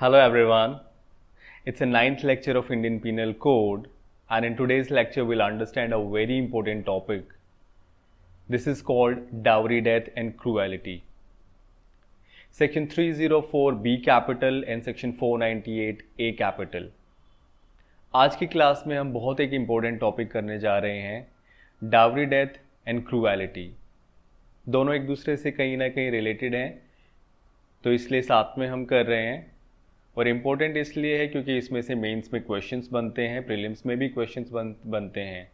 Hello everyone. It's the ninth lecture of Indian Penal Code, and in today's lecture we'll understand a very important topic. This is called dowry death and cruelty. Section 304 B capital and section 498 A capital. आज की class में हम बहुत एक important topic करने जा रहे हैं, डावरी डेथ एंड क्रूएलिटी। दोनों एक दूसरे से कहीं ना कहीं रिलेटेड हैं, तो इसलिए साथ में हम कर रहे हैं। और इम्पोर्टेंट इसलिए है क्योंकि इसमें से मेंस में क्वेश्चंस बनते हैं, प्रीलिम्स में भी क्वेश्चंस बनते हैं,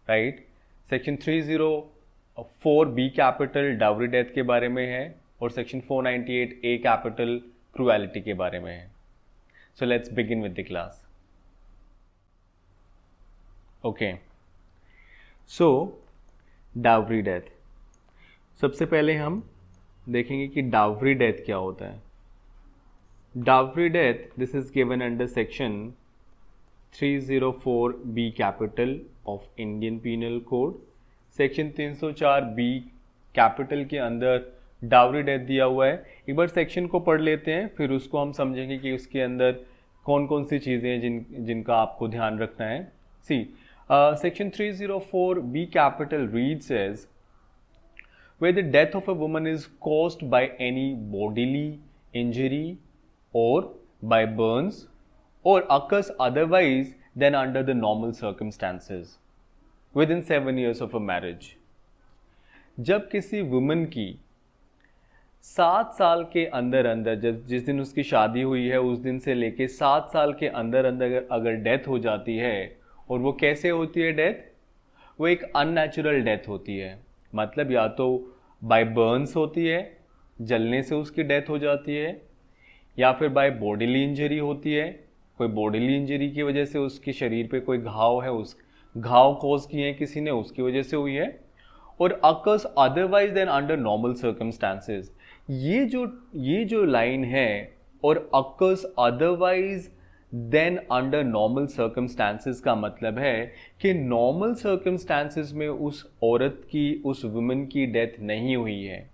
right. Section 304 B capital dowry death के बारे में है और सेक्शन 498 ए कैपिटल क्रूएलिटी के बारे में है। So let's begin with the class. Okay, so dowry death. सबसे पहले हम देखेंगे कि डावरी डेथ क्या होता है। Dowry death, this is given under section 304B capital of Indian Penal Code. Section 304B capital के अंदर डावरी डेथ दिया हुआ है। एक बार सेक्शन को पढ़ लेते हैं, फिर उसको हम समझेंगे कि उसके अंदर कौन कौन सी चीज़ें हैं जिनका आपको ध्यान रखना है। See section 304B capital reads as where the death of a woman is caused by any bodily injury or by burns or occurs otherwise than under the normal circumstances within 7 years of a marriage। जब किसी woman की 7 साल के अंदर जिस दिन उसकी शादी हुई है उस दिन से लेके 7 साल के अंदर अगर डेथ हो जाती है, और वो कैसे होती है डेथ, वो एक अननेचुरल डेथ होती है। मतलब या तो बाय बर्न्स होती है, जलने से उसकी डेथ हो जाती है, या फिर बाय बॉडीली इंजरी होती है, कोई बॉडीली इंजरी की वजह से उसके शरीर पे कोई घाव है, उस घाव कॉज किए हैं किसी ने, उसकी वजह से हुई है। और occurs otherwise than under normal circumstances, ये जो लाइन है, और occurs otherwise than under normal circumstances का मतलब है कि नॉर्मल सर्कमस्टांसेस में उस औरत की, उस वुमन की डेथ नहीं हुई है।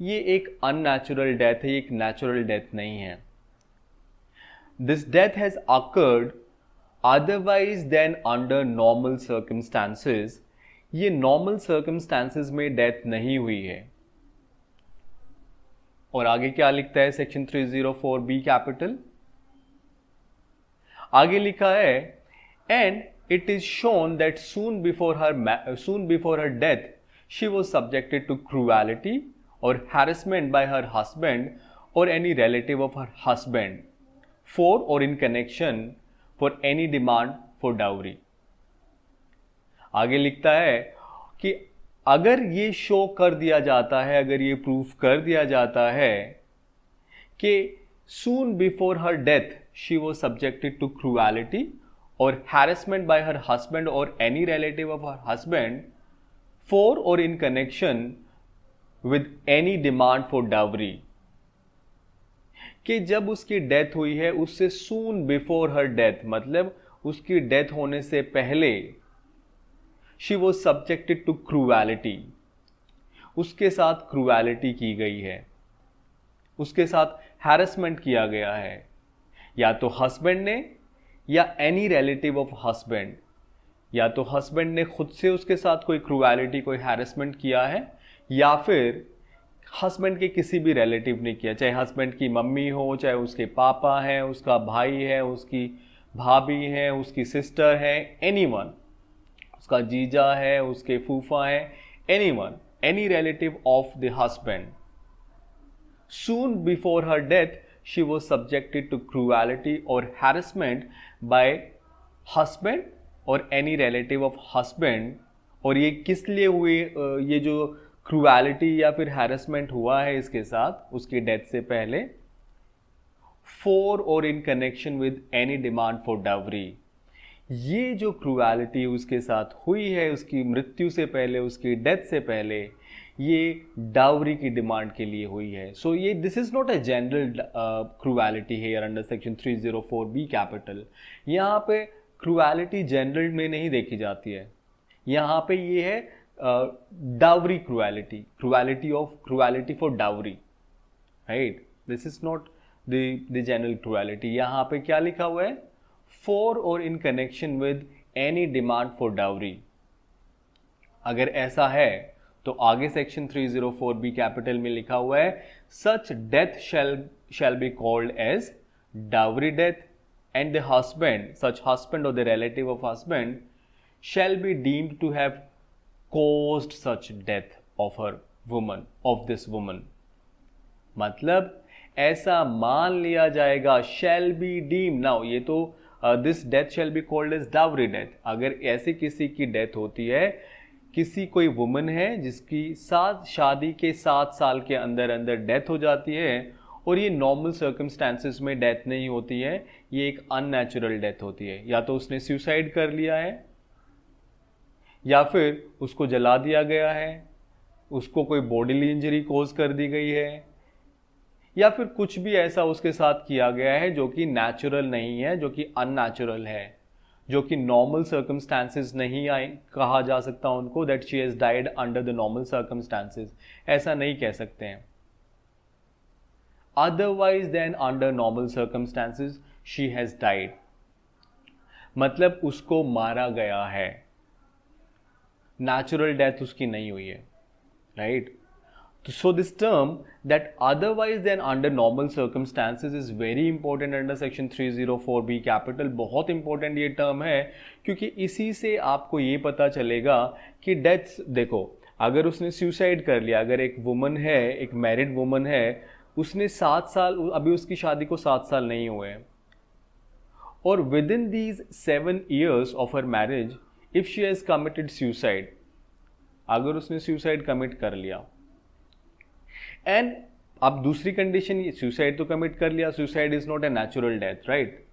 ये एक अननेचुरल डेथ है, ये एक नेचुरल डेथ नहीं है। This death has occurred otherwise than under normal circumstances, ये नॉर्मल सर्कमस्टांसेस में डेथ नहीं हुई है। और आगे क्या लिखता है सेक्शन 304 बी कैपिटल, आगे लिखा है and it is shown that soon before her death she was subjected to cruelty or harassment by her husband or any relative of her husband for or in connection for any demand for dowry। आगे लिखता है कि अगर ये show कर दिया जाता है, अगर ये प्रूफ कर दिया जाता है कि soon before her death she was subjected to cruelty or harassment by her husband or any relative of her husband for or in connection with any demand for dowry, कि जब उसकी डेथ हुई है उससे soon before her death, मतलब उसकी death होने से पहले she was subjected to cruelty, उसके साथ क्रूएलिटी की गई है, उसके साथ हैरेसमेंट किया गया है, या तो हस्बैंड ने या एनी रिलेटिव ऑफ हस्बैंड, या तो हस्बैंड ने खुद से उसके साथ कोई क्रूएलिटी, कोई हैरेसमेंट किया है, या फिर हस्बैंड के किसी भी रिलेटिव ने किया, चाहे हस्बैंड की मम्मी हो, चाहे उसके पापा हैं, उसका भाई है, उसकी भाभी है, उसकी सिस्टर है, एनीवन, उसका जीजा है, उसके फूफा है, anyone, any relative of the husband. Soon before her death she was subjected to cruelty और हैरेसमेंट बाय हस्बैंड और एनी रिलेटिव ऑफ हस्बैंड। और ये किस लिए हुई, ये जो क्रूएलिटी या फिर हैरेसमेंट हुआ है इसके साथ उसकी डेथ से पहले, for or in connection with any demand for dowry. ये जो क्रूएलिटी उसके साथ हुई है उसकी मृत्यु से पहले, उसकी डेथ से पहले, ये डावरी की डिमांड के लिए हुई है। सो ये this is not a general cruelty here under section 304 B capital. यहाँ पे क्रूएलिटी जनरल में नहीं देखी जाती है, यहाँ पे ये है dowry cruelty for dowry, right? This is not the general cruelty. यहाँ पे क्या लिखा हुआ है? For or in connection with any demand for dowry. अगर ऐसा है तो आगे सेक्शन 304B कैपिटल में लिखा हुआ है सच death shall be called as dowry death and the husband, such husband or the relative of husband shall be deemed to have caused such death of her woman, of this woman। मतलब ऐसा मान लिया जाएगा, shall be deemed। now ये तो this death shall be called as dowry death। अगर ऐसे किसी की डेथ होती है, किसी कोई वुमन है जिसकी शादी के 7 साल के अंदर अंदर डेथ हो जाती है, और ये नॉर्मल सर्कमस्टांसेस में डेथ नहीं होती है, ये एक अननेचुरल डेथ होती है। या तो उसने सुसाइड कर लिया है, या फिर उसको जला दिया गया है, उसको कोई बॉडीली इंजरी कॉज कर दी गई है, या फिर कुछ भी ऐसा उसके साथ किया गया है जो कि नेचुरल नहीं है, जो कि अननेचुरल है, जो कि नॉर्मल सर्कमस्टांसेस नहीं आए, कहा जा सकता उनको that she has died under the normal circumstances, ऐसा नहीं कह सकते हैं। Otherwise than under normal circumstances she has died, मतलब उसको मारा गया है, नेचुरल डेथ उसकी नहीं हुई है, right. So this term that otherwise than under normal circumstances is very important under section 304B capital। बहुत important ये term है, क्योंकि इसी से आपको ये पता चलेगा कि डेथ्स, देखो अगर उसने सुसाइड कर लिया, अगर एक वुमन है, एक मैरिड वुमन है, उसने 7 साल, अभी उसकी शादी को 7 साल नहीं हुए हैं, और with in these 7 years of her marriage if she has committed suicide, अगर उसने सुसाइड कमिट कर लिया, एंड अब दूसरी कंडीशन, सुसाइड तो कमिट कर लिया, suicide is not a natural death, right.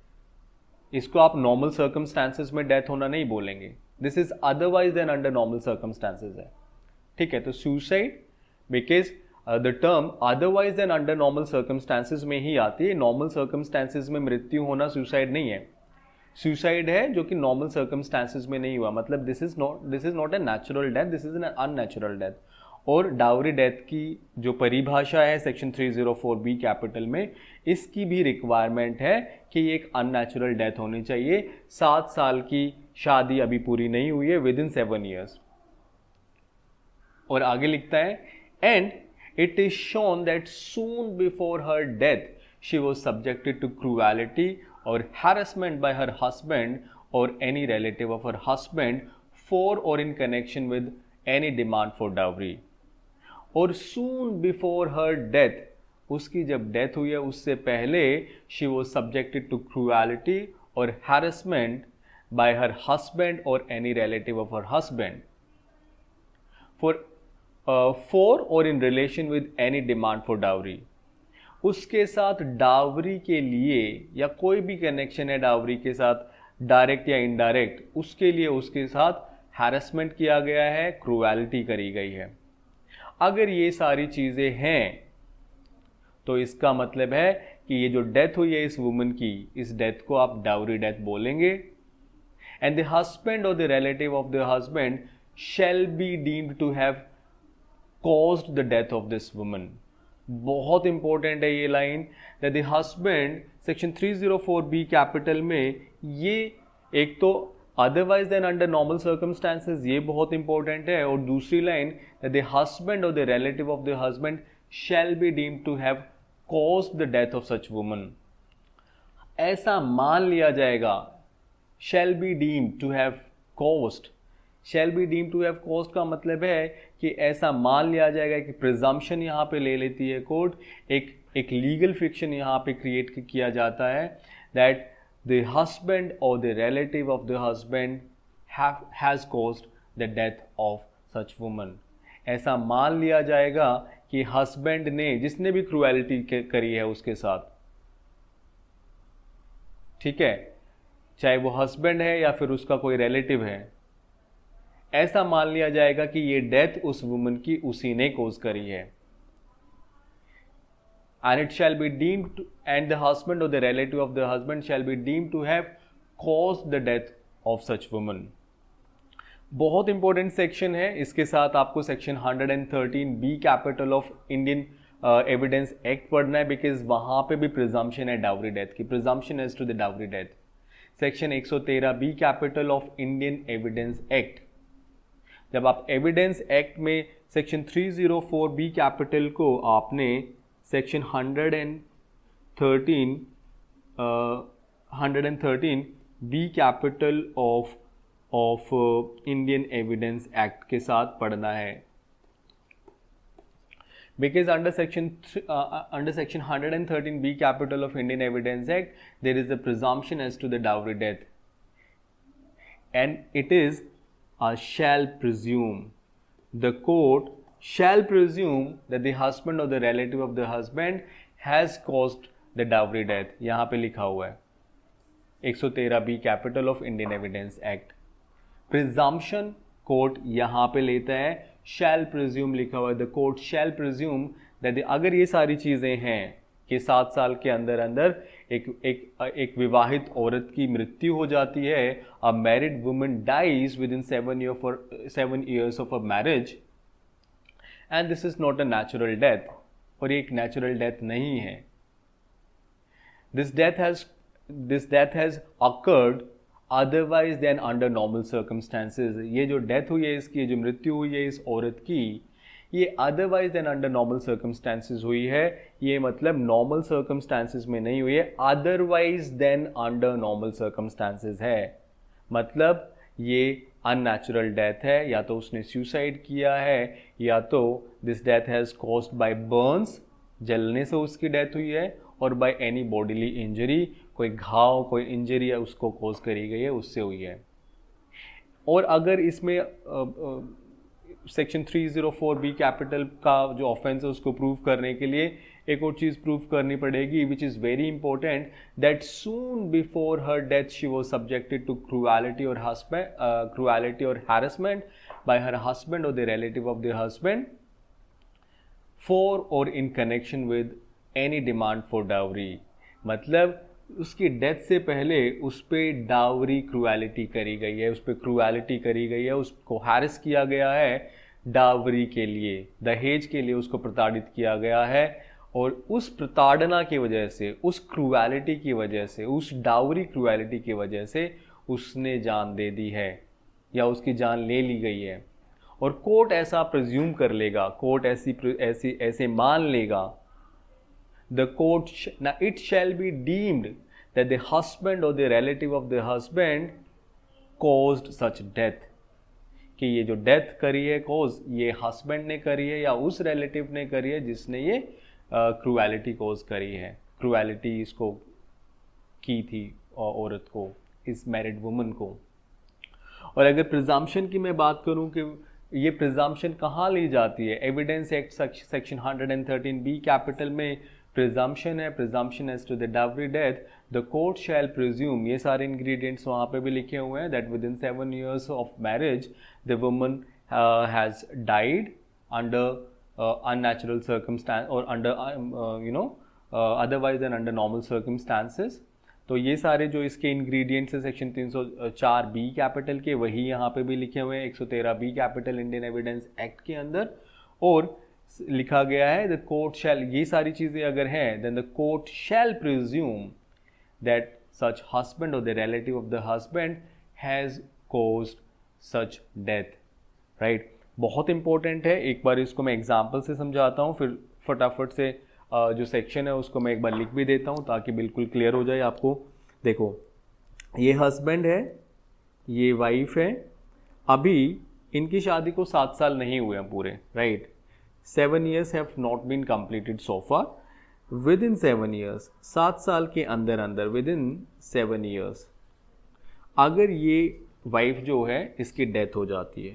इसको आप नॉर्मल सर्कमस्टांसेस में डेथ होना नहीं बोलेंगे, this is otherwise than under normal circumstances है, ठीक है। तो suicide, because the term otherwise than under normal circumstances में ही आती है, नॉर्मल सर्कमस्टांसेस में मृत्यु होना सुसाइड नहीं है, सुसाइड है जो कि नॉर्मल सर्कमस्टांसेस में नहीं हुआ, मतलब this is not a natural death, this is an unnatural death. और डाउरी डेथ की जो परिभाषा है सेक्शन 304B कैपिटल में, इसकी भी रिक्वायरमेंट है कि ये एक अननेचुरल डेथ होनी चाहिए, 7 साल की शादी अभी पूरी नहीं हुई है, विद इन 7 years। और आगे लिखता है and it is shown that soon before her death she was subjected to cruelty और हैरेसमेंट बाय हर हस्बैंड और any relative of her husband for or in connection with any demand for dowry. और soon before her death, उसकी जब death हुई है उससे पहले, she was subjected to cruelty और हैरेसमेंट बाय हर हस्बैंड और any relative of her husband for or in relation with any demand for dowry. उसके साथ डावरी के लिए या कोई भी कनेक्शन है डावरी के साथ, डायरेक्ट या इनडायरेक्ट, उसके लिए उसके साथ हैरेसमेंट किया गया है, क्रूएलिटी करी गई है। अगर ये सारी चीज़ें हैं तो इसका मतलब है कि ये जो डेथ हुई है इस वुमन की, इस डेथ को आप डाउरी डेथ बोलेंगे। एंड द हस्बैंड और the relative of the husband shall be deemed to have caused the death of this woman. बहुत इंपॉर्टेंट है ये line, that the husband section 304B capital में, ये एक तो otherwise than under normal circumstances, ये बहुत इंपॉर्टेंट है, और दूसरी लाइन दैट द हस्बैंड और the relative of the husband shall be deemed to have caused the death of such woman. ऐसा मान लिया जाएगा, shall be deemed to have caused, shall be deemed to have caused का मतलब है कि ऐसा मान लिया जाएगा कि प्रिजम्पशन यहाँ पे ले लेती है कोर्ट, एक लीगल फिक्शन यहाँ पे क्रिएट किया जाता है that the husband or the relative of the husband has caused the death of such woman। ऐसा मान लिया जाएगा कि हस्बैंड ने, जिसने भी क्रूएलिटी करी है उसके साथ, ठीक है, चाहे वो हस्बैंड है या फिर उसका कोई रिलेटिव है, ऐसा मान लिया जाएगा कि ये डेथ उस वुमन की उसी ने कोज करी है। And it shall be deemed and the husband or the relative of the husband shall be deemed to have caused the death of such woman। बहुत इंपॉर्टेंट सेक्शन है, इसके साथ आपको section 113B capital of Indian evidence act पढ़ना है, because वहाँ पे भी प्रिजम्पशन है डाउरी डेथ की, presumption as to the dowry death. Section 113 B capital of Indian evidence act, जब आप एविडेंस एक्ट में सेक्शन 304 बी कैपिटल को आपने section 113 B capital of Indian evidence act के साथ पढ़ना है, because under section 113 B capital of Indian Evidence Act there is a presumption as to the dowry death, and it is a shall presume, the court shall presume that the husband or the relative of the husband has caused the dowry death। यहाँ पे लिखा हुआ है 113 B capital of Indian evidence act. Presumption court यहाँ पे लेता है, शैल presume लिखा हुआ है, the court shall presume that अगर ये सारी चीज़ें हैं कि 7 साल के अंदर अंदर एक विवाहित औरत की मृत्यु हो जाती है, a married woman dies within 7 years of a marriage, and this is not a natural death, और ये एक नेचुरल डेथ नहीं है। This death has occurred otherwise than under normal circumstances. ये जो डेथ हुई है इसकी, जो मृत्यु हुई है इस औरत की, ये otherwise than under normal circumstances हुई है। ये मतलब नॉर्मल सर्कमस्टांसेस में नहीं हुई है, otherwise than under normal circumstances है। मतलब ये अननेचुरल डेथ है, या तो उसने सुसाइड किया है, या तो this death has caused by Burns, जलने से उसकी डेथ हुई है, और बाय एनी बॉडीली इंजरी, कोई घाव कोई इंजरी है उसको कॉज करी गई है, उससे हुई है। और अगर इसमें सेक्शन 304 बी कैपिटल का जो ऑफेंस है उसको प्रूव करने के लिए एक और चीज़ प्रूव करनी पड़ेगी, which is very important, that soon before her death she was subjected to cruelty और हैरेसमेंट बाय हर हस्बैंड और the relative of the husband for or in connection with any demand for dowry. मतलब उसकी death से पहले उस पर dowry cruelty करी गई है, उस पर क्रूएलिटी करी गई है, उसको हैरेस किया गया है डावरी के लिए, दहेज के लिए उसको प्रताड़ित किया गया है, और उस प्रताड़ना की वजह से, उस क्रूएलिटी की वजह से, उस डाउरी क्रूएलिटी की वजह से उसने जान दे दी है या उसकी जान ले ली गई है। और कोर्ट ऐसा प्रिज्यूम कर लेगा, कोर्ट ऐसे मान लेगा, the court now it shall be deemed that the husband or the relative of the husband caused such death, कि ये जो डेथ करी है कॉज ये हस्बैंड ने करी है या उस रिलेटिव ने करी है जिसने ये क्रूएलिटी कॉज करी है, क्रूएलिटी इसको की थी औरत को, इस मैरिड वुमन को। और अगर प्रिजम्पशन की मैं बात करूं कि ये प्रिजम्पशन कहाँ ली जाती है, evidence act section 113 B capital में प्रिजम्पशन है, presumption as to the dowry death, the court shall presume, ये सारे इंग्रेडिएंट्स वहाँ पे भी लिखे हुए हैं, that within 7 years of marriage the woman has died under unnatural circumstance or under otherwise and under normal circumstances. तो ये सारे जो इसके इंग्रेडिएंट्स हैं सेक्शन 304 बी कैपिटल के, वही यहाँ पे भी लिखे हुए हैं 113 B capital Indian evidence act के अंदर, और लिखा गया है द कोर्ट शैल, ये सारी चीज़ें अगर हैं then the court shall presume that such husband और the relative of the husband has caused such death, right. बहुत इंपॉर्टेंट है, एक बार इसको मैं एग्जाम्पल से समझाता हूँ, फिर फटाफट से जो सेक्शन है उसको मैं एक बार लिख भी देता हूँ ताकि बिल्कुल क्लियर हो जाए आपको। देखो ये हस्बैंड है, ये वाइफ है, अभी इनकी शादी को 7 साल नहीं हुए हैं पूरे, right. 7 years have not been completed so far. Within 7 years, 7 साल के अंदर अंदर, within 7 years, अगर ये वाइफ जो है इसकी डेथ हो जाती है,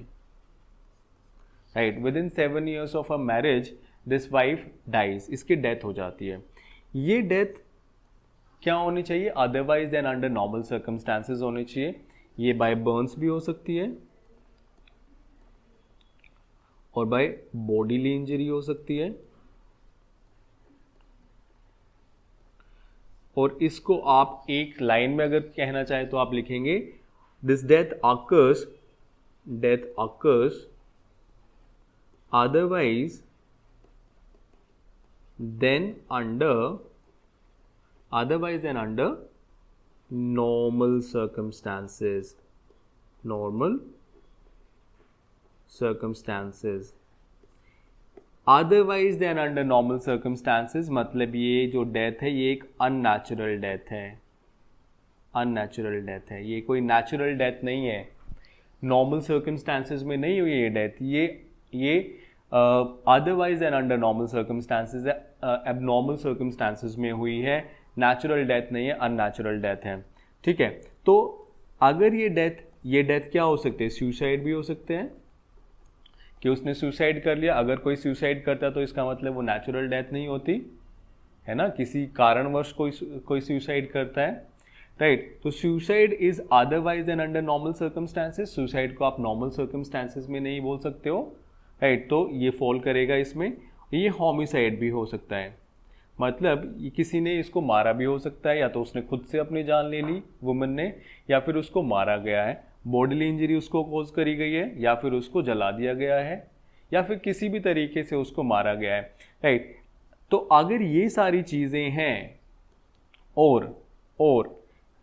right, within 7 years of a marriage this wife dies, इसकी डेथ हो जाती है। ये डेथ क्या होनी चाहिए, otherwise than under normal circumstances होनी चाहिए। ये बाय बर्न्स भी हो सकती है और बाय बॉडीली इंजरी हो सकती है, और इसको आप एक लाइन में अगर कहना चाहें तो आप लिखेंगे this death occurs otherwise than under normal circumstances otherwise than under normal circumstances मतलब ये जो डेथ है ये एक अननेचुरल डेथ है, ये कोई नेचुरल डेथ नहीं है, नॉर्मल सर्कमस्टांसेस में नहीं हुई ये डेथ, ये otherwise and under normal circumstances abnormal circumstances में हुई है, नेचुरल डेथ नहीं है, अननेचुरल डेथ है। ठीक है, तो अगर ये डेथ क्या हो सकते हैं, सुसाइड भी हो सकते हैं कि उसने सुसाइड कर लिया। अगर कोई सुसाइड करता तो इसका मतलब वो नेचुरल डेथ नहीं होती है ना, किसी कारणवश कोई सुसाइड करता है, राइट। तो suicide is otherwise and under normal circumstances, suicide को आप नॉर्मल सर्कमस्टांसेस में नहीं बोल सकते हो, राइट। तो ये फॉल करेगा इसमें। ये होमिसाइड भी हो सकता है, मतलब किसी ने इसको मारा भी हो सकता है, या तो उसने खुद से अपनी जान ले ली वुमन ने, या फिर उसको मारा गया है, बॉडीली इंजरी उसको कॉज करी गई है, या फिर उसको जला दिया गया है, या फिर किसी भी तरीके से उसको मारा गया है, राइट। तो अगर ये सारी चीज़ें हैं और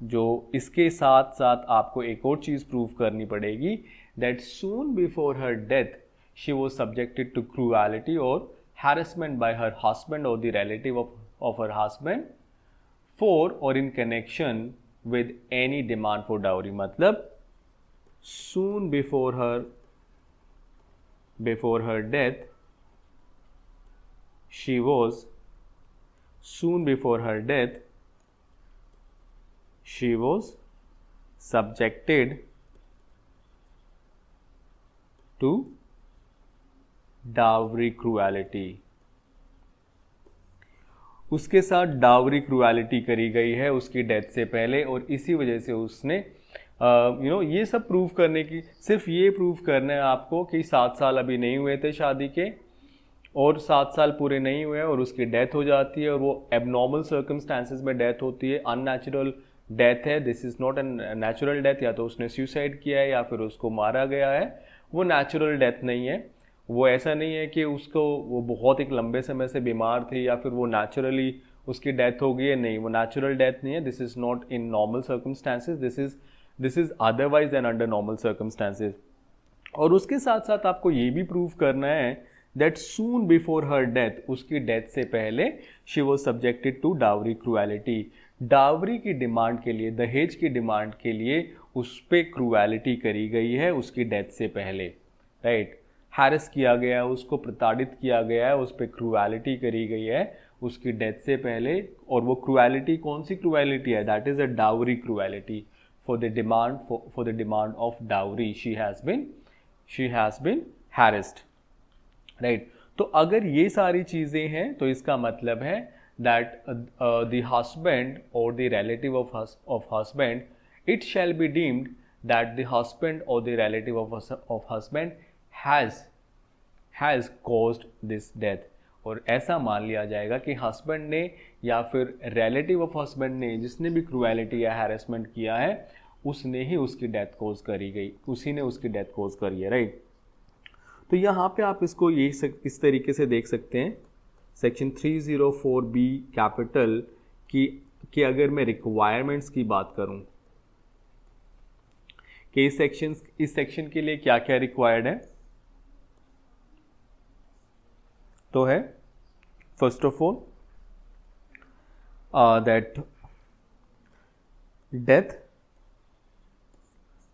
जो इसके साथ साथ आपको एक और चीज़ प्रूव करनी पड़ेगी, that soon before her death she was subjected to cruelty और harassment by her husband or the relative of her husband for or in connection with any demand for dowry, मतलब soon before her death she was subjected to dowry cruelty, उसके साथ dowry cruelty करी गई है उसकी death से पहले, और इसी वजह से उसने ये सब प्रूव करने की, सिर्फ ये प्रूव करना है आपको कि 7 साल अभी नहीं हुए थे शादी के, और 7 साल पूरे नहीं हुए और उसकी डेथ हो जाती है, और वो एबनॉर्मल सर्कमस्टांसेस में डेथ होती है, अननेचुरल डेथ है, this is not a natural death, या तो उसने सुसाइड किया है या फिर उसको मारा गया है, वो नेचुरल डेथ नहीं है। वो ऐसा नहीं है कि वो बहुत एक लंबे समय से बीमार थी या फिर वो नेचुरली उसकी डेथ हो गई है, नहीं, वो नेचुरल डेथ नहीं है, this is not in normal circumstances, this is otherwise and under normal circumstances. और उसके साथ साथ आपको ये भी प्रूव करना है that soon before her death, उसकी डेथ से पहले she was subjected to dowry cruelty, dowry की डिमांड के लिए, दहेज की डिमांड के लिए उस पर क्रूएलिटी करी गई है उसकी डेथ से पहले, राइट। हैरेस किया गया है, उसको प्रताड़ित किया गया है, उस पर क्रूएलिटी करी गई है उसकी डेथ से पहले, और वो क्रूएलिटी कौन सी क्रूएलिटी है, that is a dowry cruelty, for the demand of dowry she has been harassed, right. तो अगर ये सारी चीज़ें हैं तो इसका मतलब है दैट द हस्बैंड और the relative of husband, it shall be deemed that the husband और the relative of husband has caused this death, और ऐसा मान लिया जाएगा कि हस्बैंड ने या फिर रिलेटिव ऑफ हस्बैंड ने जिसने भी क्रूएलिटी या हैरेसमेंट किया है उसने ही उसकी डेथ कॉज करी गई, उसी ने उसकी डेथ कॉज करी है, राइट। तो यहाँ पे आप इसको इस तरीके से देख सकते हैं, सेक्शन 304B कैपिटल की अगर मैं रिक्वायरमेंट्स की बात करूँ कि इस सेक्शन के लिए क्या क्या रिक्वायर्ड है, तो है first of all that death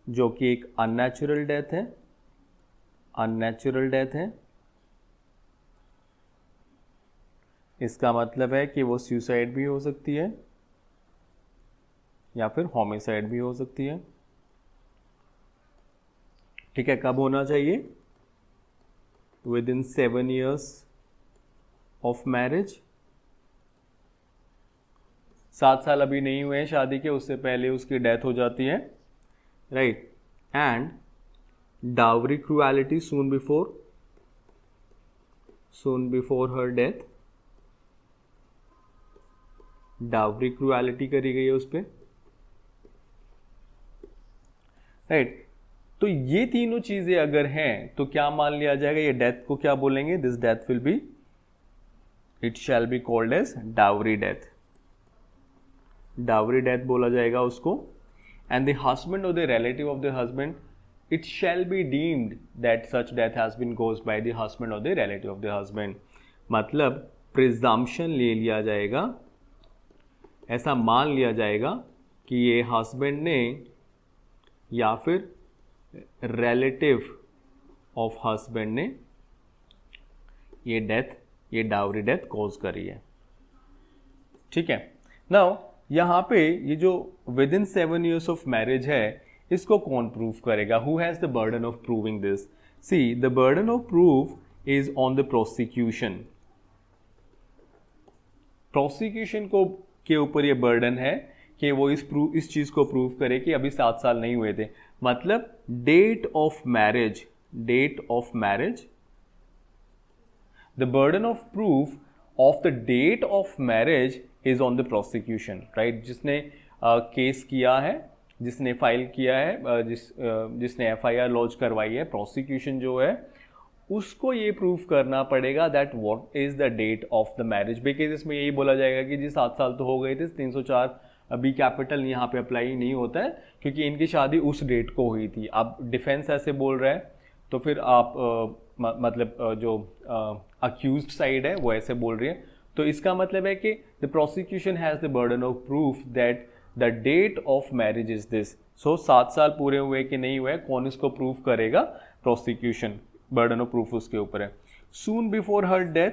जो कि एक अननेचुरल डेथ है, इसका मतलब है कि वो सुसाइड भी हो सकती है या फिर होमिसाइड भी हो सकती है, ठीक है। कब होना चाहिए, with in 7 years of marriage, 7 साल अभी नहीं हुए हैं शादी के, उससे पहले उसकी डेथ हो जाती है, right. And dowry cruelty soon before her death, dowry cruelty करी गई है उस पर, राइट। तो ये तीनों चीजें अगर हैं तो क्या मान लिया जाएगा, ये डेथ को क्या बोलेंगे, this death will be it shall be called as dowry death, dowry death बोला जाएगा उसको। एंड द हस्बैंड और the relative of the husband, it shall be deemed that such death has been caused by the husband और the relative of the husband. मतलब presumption ले लिया जाएगा, ऐसा मान लिया जाएगा कि ये हस्बैंड ने या फिर रिलेटिव ऑफ हस्बैंड ने ये डेथ, ये डावरी डेथ कॉज करी है। ठीक है, नाउ यहाँ पे ये जो within 7 years of marriage है, इसको कौन प्रूव करेगा? Who has the burden of proving this? See, the burden of proof is on the prosecution. Prosecution को के ऊपर ये बर्डन है कि वो इस चीज को प्रूव करे कि अभी 7 साल नहीं हुए थे। मतलब date of marriage, date of marriage, the burden of proof of the date of marriage is on the prosecution, right. जिसने केस किया है, जिसने फाइल किया है, जिसने FIR लॉन्च करवाई है, प्रोसिक्यूशन जो है उसको ये प्रूफ करना पड़ेगा that what is the date of the marriage. Because इसमें यही बोला जाएगा कि जी 7 साल तो हो गए थे, 304 बी कैपिटल यहाँ पे अप्लाई नहीं होता है क्योंकि इनकी शादी उस डेट को हुई थी। अब डिफेंस ऐसे बोल रहा है तो फिर आप मतलब जो अक्यूज्ड साइड है वो ऐसे बोल रही है, तो इसका मतलब है कि the prosecution has the burden of proof that the date of marriage is this. So 7 साल पूरे हुए कि नहीं हुए, कौन इसको प्रूव करेगा? प्रोसिक्यूशन, बर्डन ऑफ प्रूफ उसके ऊपर है। सून बिफोर हर डेथ,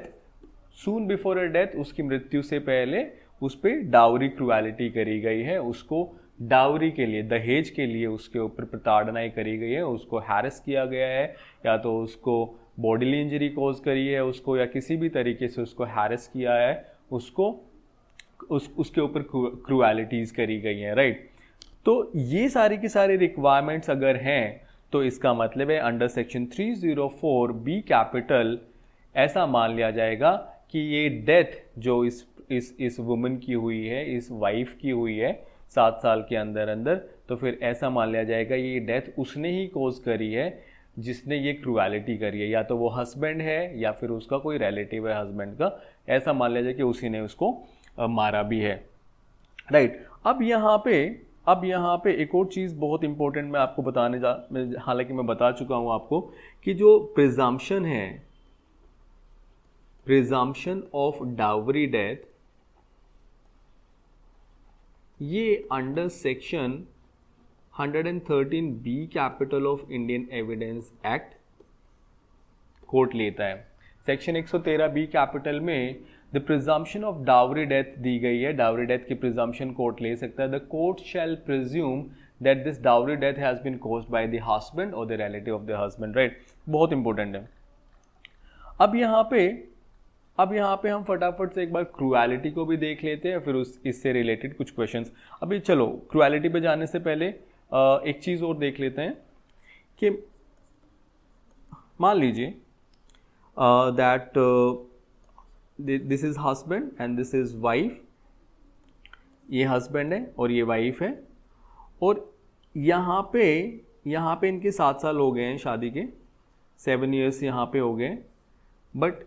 सून बिफोर हर डेथ, उसकी मृत्यु से पहले उस पर डाउरी क्रुएलिटी करी गई है, उसको डाउरी के लिए, दहेज के लिए उसके ऊपर प्रताड़नाएं करी गई है, उसको हैरेस किया गया है, या तो उसको बॉडीली इंजरी कॉज करी है उसको, या किसी भी तरीके से उसको हैरेस किया है, उसको उसके ऊपर क्रुएलिटीज करी गई हैं, राइट। तो ये सारी की सारी रिक्वायरमेंट्स अगर हैं तो इसका मतलब है अंडर सेक्शन 304 बी कैपिटल ऐसा मान लिया जाएगा कि ये डेथ जो इस वुमन की हुई है, इस वाइफ की हुई है 7 साल के अंदर अंदर, तो फिर ऐसा मान लिया जाएगा ये डेथ उसने ही कॉज करी है जिसने ये क्रुएलिटी करी है, या तो वो हस्बैंड है या फिर उसका कोई रिलेटिव है हस्बैंड का, ऐसा मान लिया जाए कि उसी ने उसको मारा भी है, राइट। अब यहाँ पे एक और चीज़ बहुत इंपॉर्टेंट मैं आपको बताने हालांकि मैं बता चुका हूँ आपको कि जो प्रिजम्पशन है, प्रिजम्पशन ऑफ डावरी डेथ, ये under section 113 B capital of Indian evidence act court लेता है। सेक्शन 113 बी कैपिटल में the presumption of dowry death दी गई है, डावरी डेथ की प्रिजम्पशन कोर्ट ले सकता है। The court shall presume that this dowry death has been caused by the husband और the relative of the husband, right. बहुत इंपॉर्टेंट है। अब यहाँ पे हम फटाफट से एक बार क्रुएलिटी को भी देख लेते हैं, फिर इससे रिलेटेड कुछ क्वेश्चंस। अभी चलो क्रुएलिटी पे जाने से पहले एक चीज़ और देख लेते हैं कि मान लीजिए that this is husband and this is wife, ये हस्बैंड है और ये वाइफ है, और यहाँ पे इनके 7 साल हो गए हैं शादी के, 7 years यहाँ पे हो गए, बट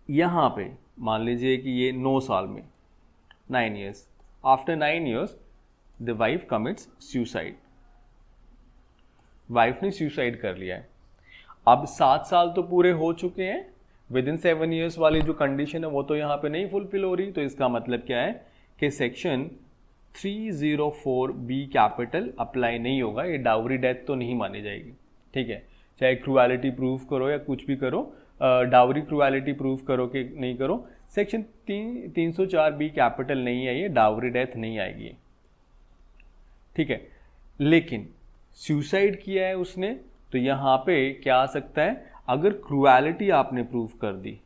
यहाँ पे मान लीजिए कि ये 9 साल में 9 years, after 9 years the wife commits suicide, wife ने सुसाइड कर लिया है। अब 7 साल तो पूरे हो चुके हैं, विद इन 7 years वाली जो कंडीशन है वो तो यहाँ पे नहीं फुलफिल हो रही, तो इसका मतलब क्या है कि सेक्शन 304 बी कैपिटल अप्लाई नहीं होगा, ये डाउरी डेथ तो नहीं मानी जाएगी, ठीक है। चाहे क्रुएलिटी प्रूफ करो या कुछ भी करो, डाउरी क्रुएलिटी प्रूफ करो कि नहीं करो, सेक्शन 304 बी कैपिटल नहीं है, ये डाउरी डेथ नहीं आएगी, ठीक है। लेकिन सुसाइड किया है उसने, तो यहाँ पे क्या आ सकता है, अगर क्रुएलिटी आपने प्रूफ कर दी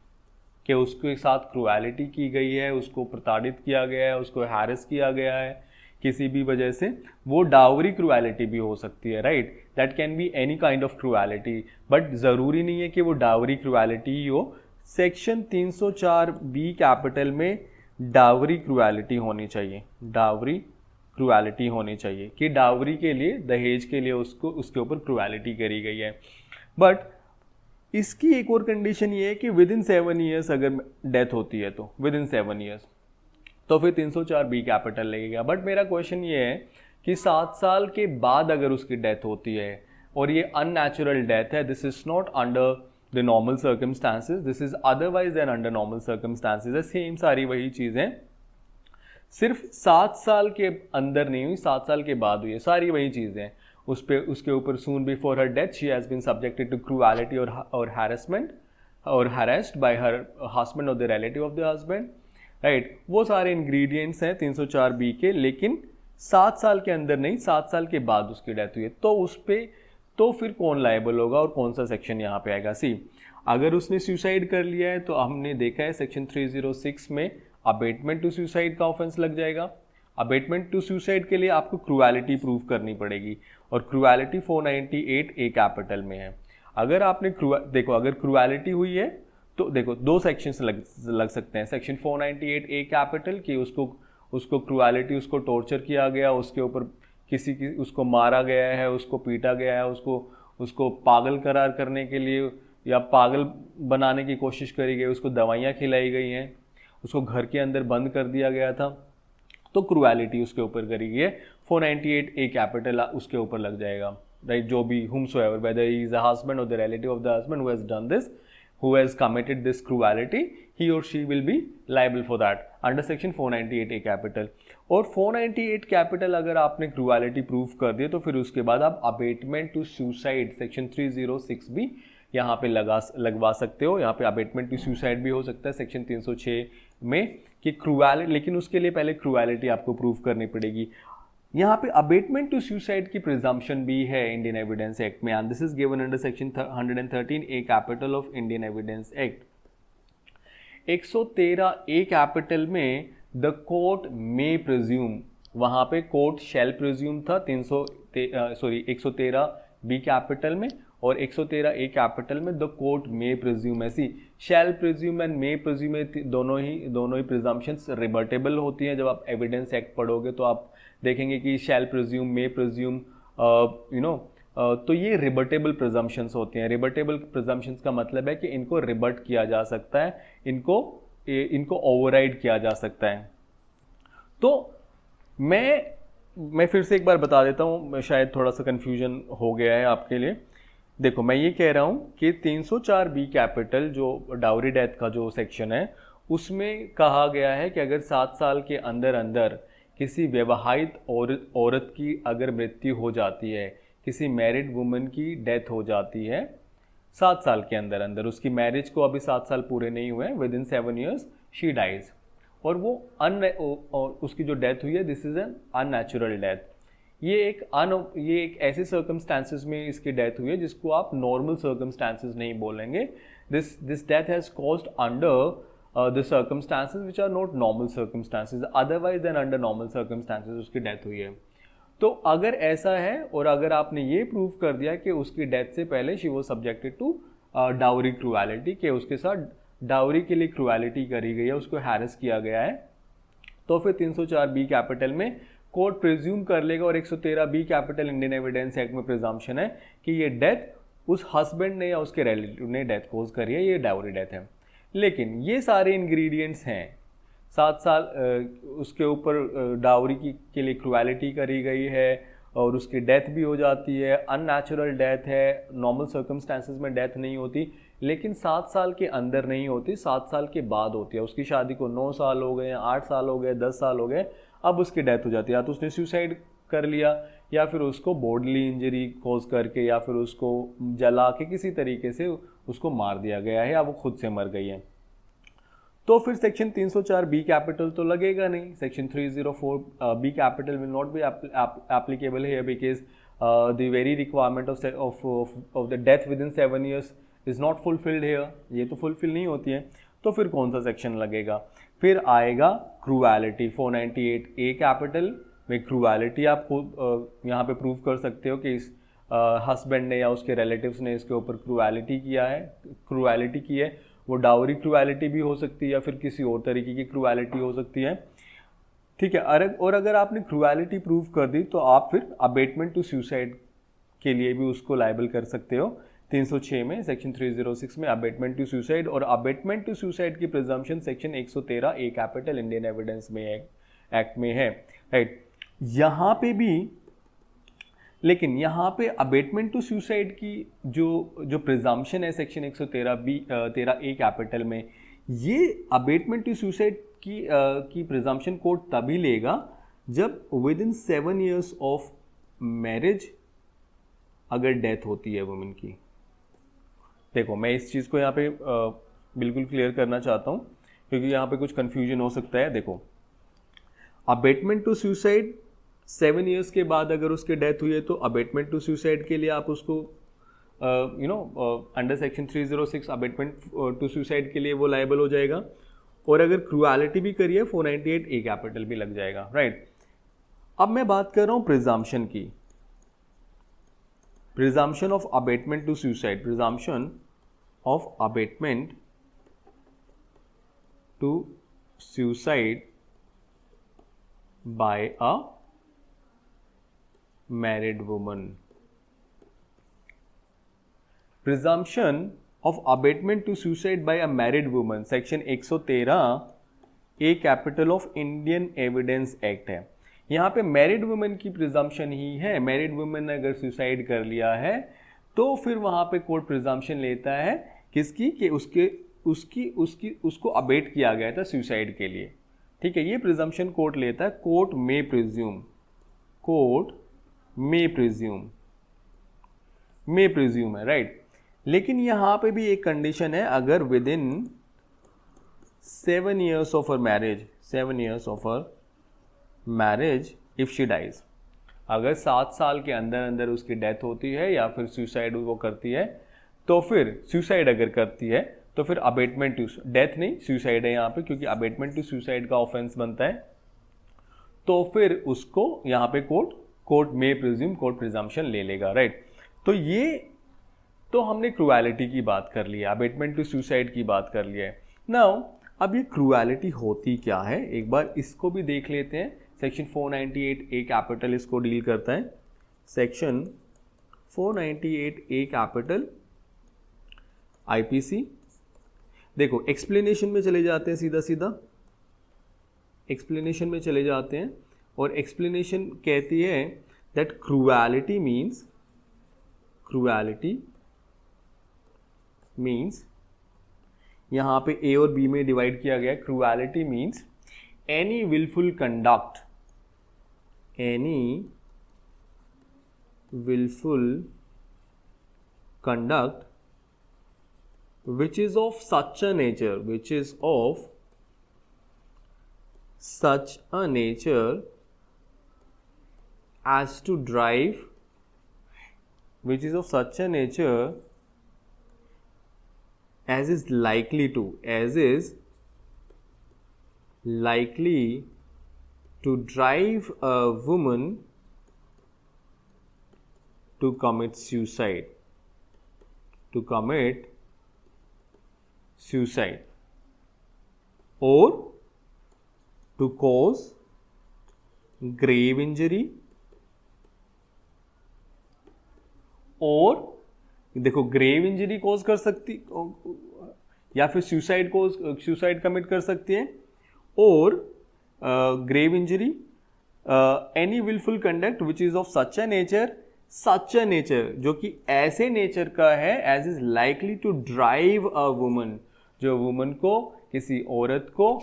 कि उसके साथ क्रुएलिटी की गई है, उसको प्रताड़ित किया गया है, उसको हैरेस किया गया है किसी भी वजह से, वो डावरी क्रुएलिटी भी हो सकती है, right. That can be any kind of cruelty, but ज़रूरी नहीं है कि वो डावरी क्रुएलिटी ही हो। सेक्शन 304 बी कैपिटल में डावरी क्रुएलिटी होनी चाहिए, डावरी क्रुएलिटी होनी चाहिए कि डावरी के लिए, दहेज के लिए उसके ऊपर क्रुएलिटी करी गई है। बट इसकी एक और कंडीशन ये है कि विद इन 7 ईयर्स अगर डेथ होती है तो विद इन 7 ईयर्स तो फिर 304 बी कैपिटल लगेगा। बट मेरा क्वेश्चन ये है कि 7 साल के बाद अगर उसकी डेथ होती है और ये अननेचुरल डेथ है, this is not under the normal circumstances, this is otherwise than under normal circumstances है। सेम सारी वही चीज़ें, सिर्फ 7 साल के अंदर नहीं हुई, 7 साल के बाद हुई है, सारी वही चीज़ें। उसके ऊपर soon before her death she has been subjected to cruelty और हैरेसमेंट और हरेस्ड बाय हर हस्बैंड और the relative of the husband, right. वो सारे इंग्रेडिएंट्स हैं 304 बी के, लेकिन 7 साल के अंदर नहीं, 7 साल के बाद उसकी डेथ हुई है। तो उस पर तो फिर कौन लायबल होगा और कौन सा सेक्शन यहाँ पे आएगा? सी, अगर उसने सुसाइड कर लिया है तो हमने देखा है सेक्शन 306 में अबेटमेंट टू सुसाइड का ऑफेंस लग जाएगा। अबेटमेंट टू सुसाइड के लिए आपको क्रूएलिटी प्रूव करनी पड़ेगी और क्रूएलिटी 498 ए कैपिटल में है। अगर आपने देखो अगर क्रूएलिटी हुई है तो देखो 2 सेक्शंस लग सकते हैं। सेक्शन 498 ए कैपिटल कि उसको क्रूएलिटी, उसको टॉर्चर किया गया, उसके ऊपर उसको मारा गया है, उसको पीटा गया है, उसको पागल करार करने के लिए या पागल बनाने की कोशिश करी गई, उसको दवाइयाँ खिलाई गई हैं, उसको घर के अंदर बंद कर दिया गया था, तो क्रूएलिटी उसके ऊपर करी गई है। 498 ए कैपिटल उसके ऊपर लग जाएगा, राइट। जो भी whomsoever, whether he is a husband or the relative of the husband who has done this, who has committed this cruelty, he or she will be liable for that under section 498 A capital. और 498 capital अगर आपने cruelty proof कर दिए तो फिर उसके बाद आप अबेटमेंट टू सुसाइड सेक्शन 306 भी यहाँ पे लगवा सकते हो। यहाँ पे अबेटमेंट टू सुसाइड भी हो सकता है सेक्शन 306 में कि क्रूएलिटी, लेकिन उसके लिए पहले क्रूएलिटी आपको प्रूफ करनी पड़ेगी। यहाँ पे अबेटमेंट टू सुसाइड की प्रिजम्पशन भी है इंडियन एविडेंस एक्ट में, and this is given under section 113 A capital of Indian evidence act. 113 A capital में द कोर्ट मे प्रिज्यूम, वहाँ पे कोर्ट शैल प्रिज्यूम था 113 बी कैपिटल में, और 113 ए कैपिटल में द कोर्ट मे प्रिज्यूम। ऐसी शैल presume and may presume दोनों ही presumptions रिबर्टेबल होती हैं। जब आप एविडेंस एक्ट पढ़ोगे तो आप देखेंगे कि शैल प्रिज्यूम, मे प्रिज्यूम, तो ये रिबर्टेबल प्रिजम्पशंस होते हैं। रिबर्टेबल प्रिजम्पशंस का मतलब है कि इनको रिबर्ट किया जा सकता है, इनको ओवरराइड किया जा सकता है। तो मैं फिर से एक बार बता देता हूँ, शायद थोड़ा सा कन्फ्यूजन हो गया है आपके लिए। देखो, मैं ये कह रहा हूँ कि 304 बी कैपिटल जो डाउरी डेथ का जो सेक्शन है उसमें कहा गया है कि अगर 7 साल के अंदर अंदर किसी विवाहित औरत की अगर मृत्यु हो जाती है, किसी मैरिड वुमन की डेथ हो जाती है 7 साल के अंदर अंदर, उसकी मैरिज को अभी 7 साल पूरे नहीं हुए, within 7 years she dies, और वो और उसकी जो डेथ हुई है this is an unnatural death. ये एक ऐसे सर्कमस्टांसेस में इसकी डेथ हुई है जिसको आप नॉर्मल सर्कमस्टांसेस नहीं बोलेंगे। This death has caused under the circumstances which are not normal circumstances, otherwise than under normal circumstances उसकी डेथ हुई है। तो अगर ऐसा है और अगर आपने ये प्रूव कर दिया कि उसकी डेथ से पहले she was subjected to dowry cruelty, कि उसके साथ डाउरी के लिए क्रूएलिटी करी गई है, उसको हैरेस किया गया है, तो फिर 304 बी कैपिटल में कोर्ट प्रिज्यूम कर लेगा, और 113 B capital Indian evidence act में प्रिजम्पशन है कि ये डेथ उस हस्बैंड ने या उसके रिलेटिव ने डेथ कोज करी है, ये डाउरी डेथ है। लेकिन ये सारे इंग्रेडिएंट्स हैं, 7 साल उसके ऊपर डाउरी के लिए क्रूएलिटी करी गई है और उसकी डेथ भी हो जाती है, अननेचुरल डेथ है, नॉर्मल सर्कमस्टांसेस में डेथ नहीं होती, लेकिन 7 साल के अंदर नहीं होती, 7 साल के बाद होती है। उसकी शादी को 9 साल हो गए, 8 साल हो गए, 10 साल हो गए, अब उसकी डेथ हो जाती है। या तो उसने सुसाइड कर लिया, या फिर उसको बॉडीली इंजरी कॉज करके, या फिर उसको जला के किसी तरीके से उसको मार दिया गया है, या वो खुद से मर गई है, तो फिर सेक्शन 304 बी कैपिटल तो लगेगा नहीं। Section 304 B capital will not be applicable here because the very requirement of the death within 7 years is not fulfilled here, ये तो फुलफिल नहीं होती है। तो फिर कौन सा सेक्शन लगेगा? फिर आएगा क्रूएलिटी 498 ए कैपिटल में। क्रूएलिटी आप यहाँ पे प्रूव कर सकते हो कि इस हस्बैंड ने या उसके रिलेटिव्स ने इसके ऊपर क्रूएलिटी की है। वो डाउरी क्रूएलिटी भी हो सकती है या फिर किसी और तरीके की क्रूएलिटी हो सकती है, ठीक है। और अगर आपने क्रूएलिटी प्रूव कर दी तो आप फिर अबेटमेंट टू सुसाइड के लिए भी उसको लायबल कर सकते हो 306 में, सेक्शन 306 में अबेटमेंट टू सुसाइड, और अबेटमेंट टू सुसाइड की presumption section 113 A capital Indian evidence में एक्ट में है, राइट। यहाँ पे भी, लेकिन यहाँ पे अबेटमेंट टू सुसाइड की जो प्रिजम्पशन है सेक्शन 113 ए कैपिटल में, ये अबेटमेंट टू सुसाइड की प्रिजम्पशन कोर्ट तभी लेगा जब with in 7 years of marriage अगर डेथ होती है वुमेन की। देखो, मैं इस चीज़ को यहाँ पे बिल्कुल क्लियर करना चाहता हूँ क्योंकि यहाँ पे कुछ कन्फ्यूजन हो सकता है। देखो, अबेटमेंट टू सुसाइड 7 years के बाद अगर उसकी डेथ हुई है तो अबेटमेंट टू सुसाइड के लिए आप उसको under section 306 abetment to suicide के लिए वो लायबल हो जाएगा, और अगर क्रूएलिटी भी करिए 498 ए कैपिटल भी लग जाएगा, राइट। अब मैं बात कर रहा हूँ प्रिजम्पशन की, presumption of abetment to suicide, presumption of abetment to suicide by a married woman. Presumption of abetment to suicide by a married woman section 113 A capital of Indian evidence act है। यहाँ पे married women की presumption ही है। Married women ने अगर suicide कर लिया है तो फिर वहाँ पे कोर्ट प्रिजम्पशन लेता है किसकी, कि उसको अबेट किया गया था सुसाइड के लिए, ठीक है। ये प्रिजम्पशन कोर्ट लेता है। कोर्ट में प्रिज्यूम है, राइट। लेकिन यहाँ पे भी एक कंडीशन है, अगर within 7 years of her marriage if she dies, अगर 7 साल के अंदर अंदर उसकी डेथ होती है या फिर सुसाइड वो करती है, तो फिर सुसाइड अगर करती है तो फिर अबेटमेंट टू डेथ नहीं, सुसाइड है यहाँ पे, क्योंकि अबेटमेंट टू सुसाइड का ऑफेंस बनता है, तो फिर उसको यहाँ पे कोर्ट में प्रिजम्पशन ले लेगा, राइट। तो ये तो हमने क्रूएलिटी की बात कर ली है, अबेटमेंट टू सुसाइड की बात कर लिया है। नाउ अब ये क्रूएलिटी होती क्या है, एक बार इसको भी देख लेते हैं। सेक्शन 498 ए कैपिटल इसको डील करता है। सेक्शन 498 ए कैपिटल आईपीसी। देखो, एक्सप्लेनेशन में चले जाते हैं, सीधा एक्सप्लेनेशन में चले जाते हैं, और एक्सप्लेनेशन कहती है दैट क्रूएलिटी मीन्स यहाँ पे ए और बी में डिवाइड किया गया है। Cruelty means any wilful conduct which is of such a nature as to drive, which is of such a nature as is likely to drive a woman to commit suicide, or to cause grave injury, और देखो grave injury cause कर सकती या फिर suicide commit कर सकती है, और grave injury any wilful conduct which is of such a nature जो कि ऐसे नेचर का है as is likely to drive a woman, जो वुमन को, किसी औरत को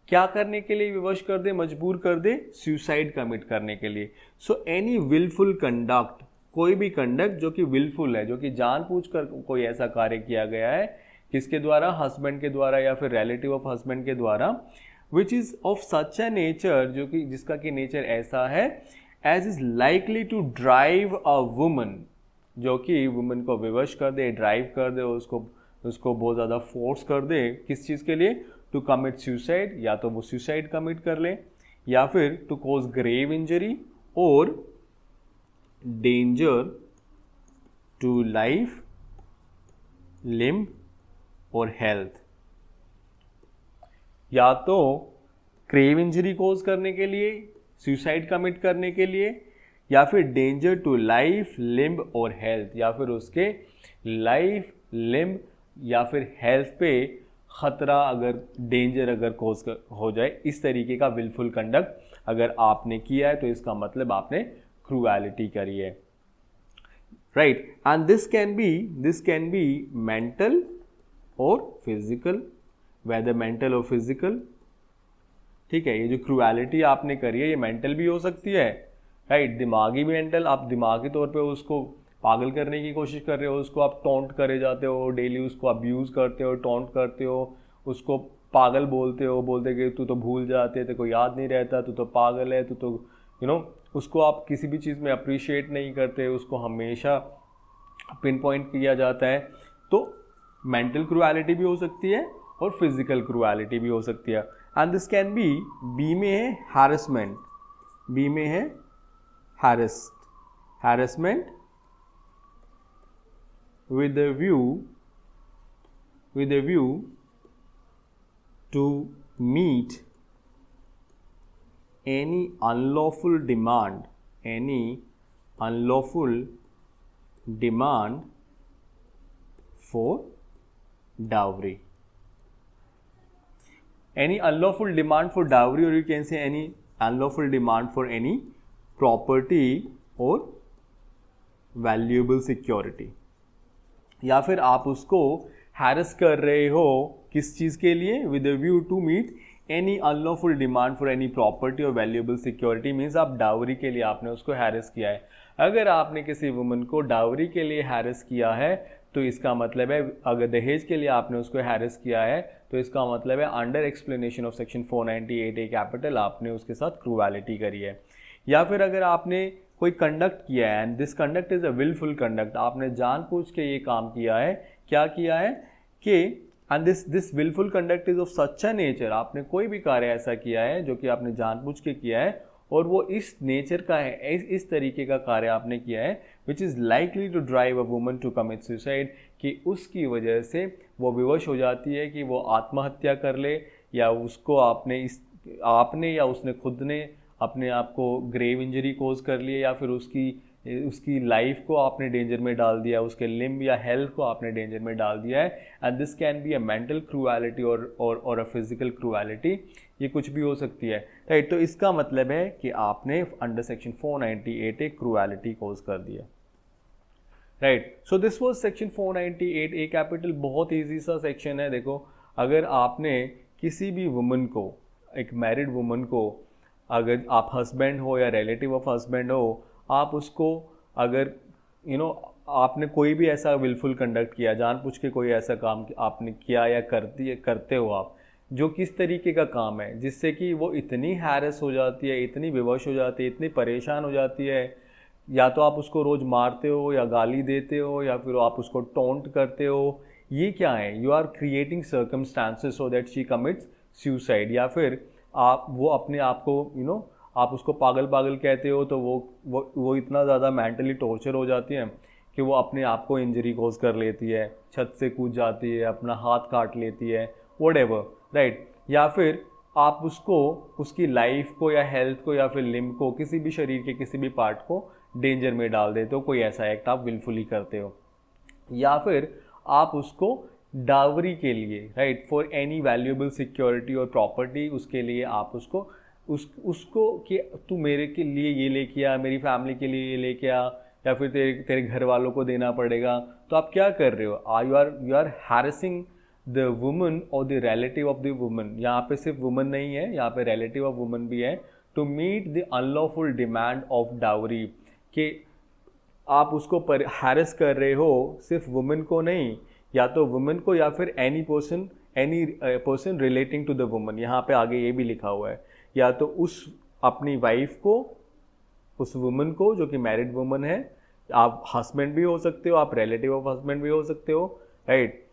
क्या करने के लिए विवश कर दे, मजबूर कर दे, सुसाइड कमिट करने के लिए। सो एनी विलफुल कंडक्ट, कोई भी कंडक्ट जो कि विलफुल है, जो कि जानबूझकर कोई ऐसा कार्य किया गया है, किसके द्वारा, हस्बैंड के द्वारा या फिर रिलेटिव ऑफ हस्बैंड के द्वारा, which is of such a nature, जो कि जिसका कि नेचर ऐसा है, as is likely to drive a woman, जो कि वुमन को विवश कर दे, ड्राइव कर दे, उसको बहुत ज़्यादा फोर्स कर दे, किस चीज़ के लिए, टू कमिट सुसाइड, या तो वो सुसाइड कमिट कर ले, या फिर टू कॉज ग्रेव इंजरी और डेंजर टू लाइफ, लिम्ब और हेल्थ। या तो ग्रेव इंजरी कॉज करने के लिए, सुसाइड कमिट करने के लिए, या फिर डेंजर टू लाइफ, लिम्ब और हेल्थ, या फिर उसके लाइफ, लिम्ब या फिर हेल्थ पे खतरा, अगर डेंजर अगर कोज हो जाए, इस तरीके का विलफुल कंडक्ट अगर आपने किया है तो इसका मतलब आपने क्रूएलिटी करी है, right. And this can be mental और फिजिकल, वेदर मेंटल और फिजिकल, ठीक है। ये जो क्रूएलिटी आपने करी है ये मेंटल भी हो सकती है, राइट, दिमागी भी मेंटल, आप दिमागी तौर पे उसको पागल करने की कोशिश कर रहे हो, उसको आप टॉन्ट करे जाते हो, डेली उसको अब्यूज़ करते हो, टॉन्ट करते हो, उसको पागल बोलते कि तू तो भूल जाते, तेरे को याद नहीं रहता, तू तो पागल है, तू तो उसको आप किसी भी चीज़ में अप्रिशिएट नहीं करते, उसको हमेशा पिन पॉइंट किया जाता है। तो मेंटल क्रूएलिटी भी हो सकती है और फिजिकल क्रूएलिटी भी हो सकती है। एंड दिस कैन बी में है हैरेसमेंट, बी में है harassment with a view to meet any unlawful demand for dowry. Any unlawful demand for dowry, or you can say any unlawful demand for any property or valuable security. या फिर आप उसको harass कर रहे हो किस चीज़ के लिए, with a view to meet any unlawful demand for any property और वैल्यूएबल सिक्योरिटी, मीन्स आप डावरी के लिए आपने उसको हैरेस किया है। अगर आपने किसी वुमन को डावरी के लिए हैरेस किया है तो इसका मतलब है, अगर दहेज के लिए आपने उसको हैरेस किया है तो इसका मतलब है under explanation of section 498A capital आपने उसके साथ क्रूएलिटी करी है। या फिर अगर आपने कोई कंडक्ट किया है and this conduct is a wilful conduct, आपने जानबूझ के ये काम किया है, क्या किया है कि and this wilful conduct is of such a nature, आपने कोई भी कार्य ऐसा किया है जो कि आपने जानबूझ के किया है और वो इस नेचर का है, इस तरीके का कार्य आपने किया है which is likely to drive a woman to commit suicide, कि उसकी वजह से वो विवश हो जाती है कि वो आत्महत्या कर ले, या उसको आपने या उसने खुद ने अपने आप को ग्रेव इंजरी कोज कर लिए, या फिर उसकी लाइफ को आपने डेंजर में डाल दिया, उसके लिम्ब या हेल्थ को आपने डेंजर में डाल दिया है। And this can be a mental cruelty और अ फिजिकल क्रूएलिटी, ये कुछ भी हो सकती है, राइट। तो इसका मतलब है कि आपने अंडर सेक्शन 498A क्रूएलिटी कोज कर दिया, right. So this was section 498A capital. बहुत ईजी सा सेक्शन है। देखो, अगर आपने किसी भी वुमन को, एक मैरिड वुमन को, अगर आप हस्बैंड हो या रिलेटिव ऑफ हस्बैंड हो, आप उसको अगर आपने कोई भी ऐसा विलफुल कंडक्ट किया, जानबूझ के कोई ऐसा काम आपने किया या करते हो आप, जो किस तरीके का काम है जिससे कि वो इतनी हैरेस हो जाती है, इतनी विवश हो जाती है, इतनी परेशान हो जाती है, या तो आप उसको रोज़ मारते हो या गाली देते हो या फिर आप उसको टॉन्ट करते हो, ये क्या है, you are creating circumstances so that she commits suicide, या फिर वो अपने आप को आप उसको पागल कहते हो तो वो इतना ज़्यादा मेंटली टॉर्चर हो जाती है कि वो अपने आप को इंजरी कोज कर लेती है, छत से कूद जाती है, अपना हाथ काट लेती है, व्हाटएवर, राइट। या फिर आप उसको, उसकी लाइफ को या हेल्थ को या फिर लिम्ब को, किसी भी शरीर के किसी भी पार्ट को डेंजर में डाल देते हो, कोई ऐसा एक्ट आप विलफुली करते हो। या फिर आप उसको डावरी के लिए, right, for any valuable security और प्रॉपर्टी, उसके लिए आप उसको कि तू मेरे के लिए ये लेके आ, मेरी फैमिली के लिए ये लेके आ, या फिर तेरे घर वालों को देना पड़ेगा, तो आप क्या कर रहे हो, you are harassing the woman or the relative of the woman. यहाँ पे सिर्फ वुमन नहीं है, यहाँ पे रिलेटिव ऑफ वुमन भी है, to meet the unlawful demand of dowry, कि आप उसको हैरेस कर रहे हो सिर्फ वुमन को नहीं, या तो वुमन को या फिर any person relating to the woman. यहाँ पे आगे ये भी लिखा हुआ है, या तो उस अपनी वाइफ को, उस वुमन को जो कि मैरिड वुमन है, आप हस्बैंड भी हो सकते हो, आप रिलेटिव ऑफ हस्बैंड भी हो सकते हो, राइट।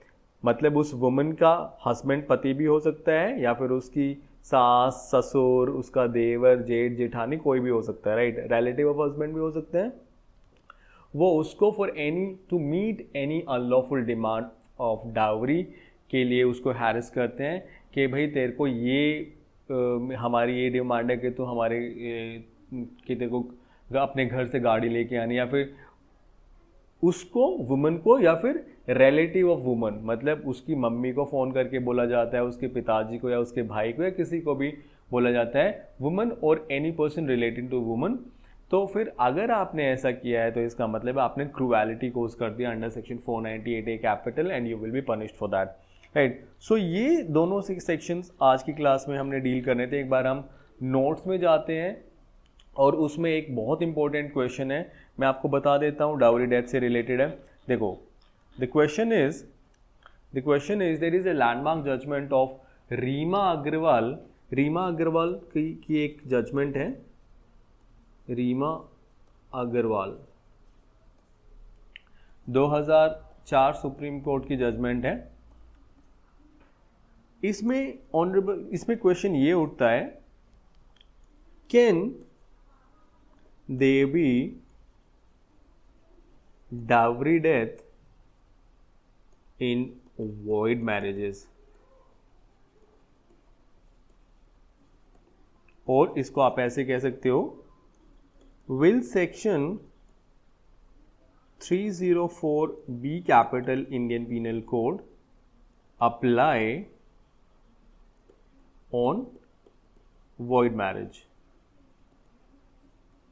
मतलब उस वुमन का हस्बैंड पति भी हो सकता है, या फिर उसकी सास, ससुर, उसका देवर, जेठ, जेठानी, कोई भी हो सकता है, राइट। रिलेटिव ऑफ हस्बैंड भी हो सकते हैं। वो उसको to meet any unlawful demand of dowry के लिए उसको हैरेस करते हैं कि भाई तेरे को हमारी ये डिमांड है कि तू कि तेरे को अपने घर से गाड़ी लेके आनी, या फिर उसको वुमन को या फिर रिलेटिव ऑफ वुमन, मतलब उसकी मम्मी को फ़ोन करके बोला जाता है, उसके पिताजी को या उसके भाई को या किसी को भी बोला जाता है वुमन और any person relating to woman. तो फिर अगर आपने ऐसा किया है तो इसका मतलब आपने क्रूएलिटी कोर्स कर दिया under section 498A capital and you will be punished for that, right. So ये दोनों सेक्शंस आज की क्लास में हमने डील करने थे। एक बार हम नोट्स में जाते हैं और उसमें एक बहुत इंपॉर्टेंट क्वेश्चन है, मैं आपको बता देता हूँ, डाउरी डेथ से रिलेटेड है। देखो, the question is there is a landmark judgement of Reema Agarwal. Reema Agarwal की एक जजमेंट है, रीमा अग्रवाल 2004 सुप्रीम कोर्ट की जजमेंट है। इसमें क्वेश्चन ये उठता है, can they be dowry death in void marriages, और इसको आप ऐसे कह सकते हो, will section 304B capital Indian penal code apply on void marriage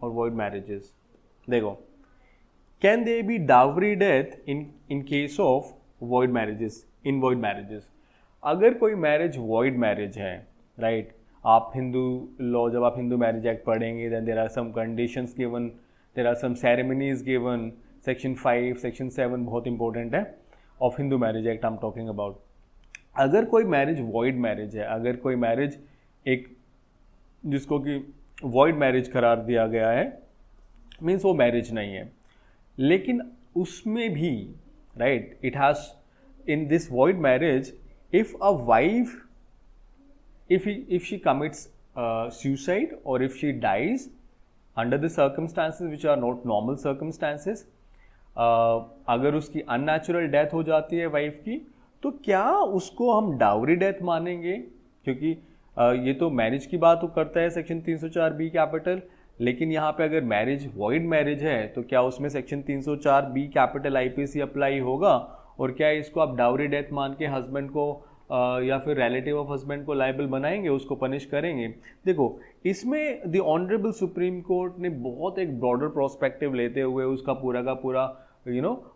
और वॉइड मैरिजेस। देखो, can they be dowry death in case of void marriages, in void marriages. अगर कोई मैरिज वॉइड मैरिज है, राइट, आप हिंदू लॉ, जब आप Hindu marriage act पढ़ेंगे, then there are some conditions given, there are some ceremonies given, section 5, section 7 बहुत important है of Hindu marriage act I am talking about. अगर कोई मैरिज वॉइड मैरिज है, अगर कोई मैरिज एक जिसको कि वॉइड मैरिज करार दिया गया है, मीन्स वो मैरिज नहीं है, लेकिन उसमें भी, right, it has in this void marriage, if a wife if she commits suicide or if she dies under the circumstances which are not normal circumstances, अगर उसकी अननेचुरल डेथ हो जाती है वाइफ की, तो क्या उसको हम डावरी डेथ मानेंगे? क्योंकि ये तो मैरिज की बात करता है सेक्शन 304B कैपिटल, लेकिन यहाँ पे अगर मैरिज वॉइड मैरिज है तो क्या उसमें section 304B capital IPC apply होगा, और क्या इसको आप डावरी डेथ मान के हस्बैंड को या फिर रिलेटिव ऑफ हस्बैंड को लायबल बनाएंगे, उसको पनिश करेंगे? देखो, इसमें द ऑनरेबल सुप्रीम कोर्ट ने बहुत एक ब्रॉडर प्रोस्पेक्टिव लेते हुए उसका पूरा का पूरा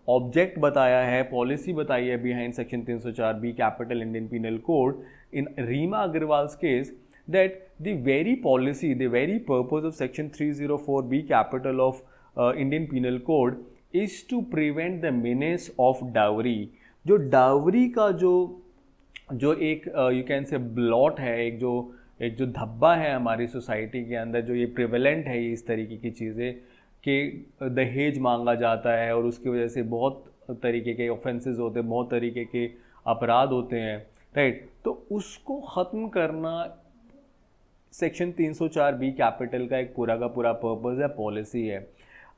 ऑब्जेक्ट बताया है, पॉलिसी बताई है behind section 304B capital Indian penal code in Reema Agarwal's case, that the very policy, the very purpose of section 304B capital of Indian Penal Code is to prevent the menace of dowry। जो dowry का जो एक you can say blot है, एक जो धब्बा है हमारी सोसाइटी के अंदर, जो ये प्रिवेलेंट है, ये इस तरीके की चीज़ें कि दहेज मांगा जाता है और उसकी वजह से बहुत तरीके के ऑफेंसेस होते हैं, बहुत तरीके के अपराध होते हैं, राइट। तो उसको ख़त्म करना सेक्शन 304B कैपिटल का एक पूरा का पूरा पर्पस है, पॉलिसी है।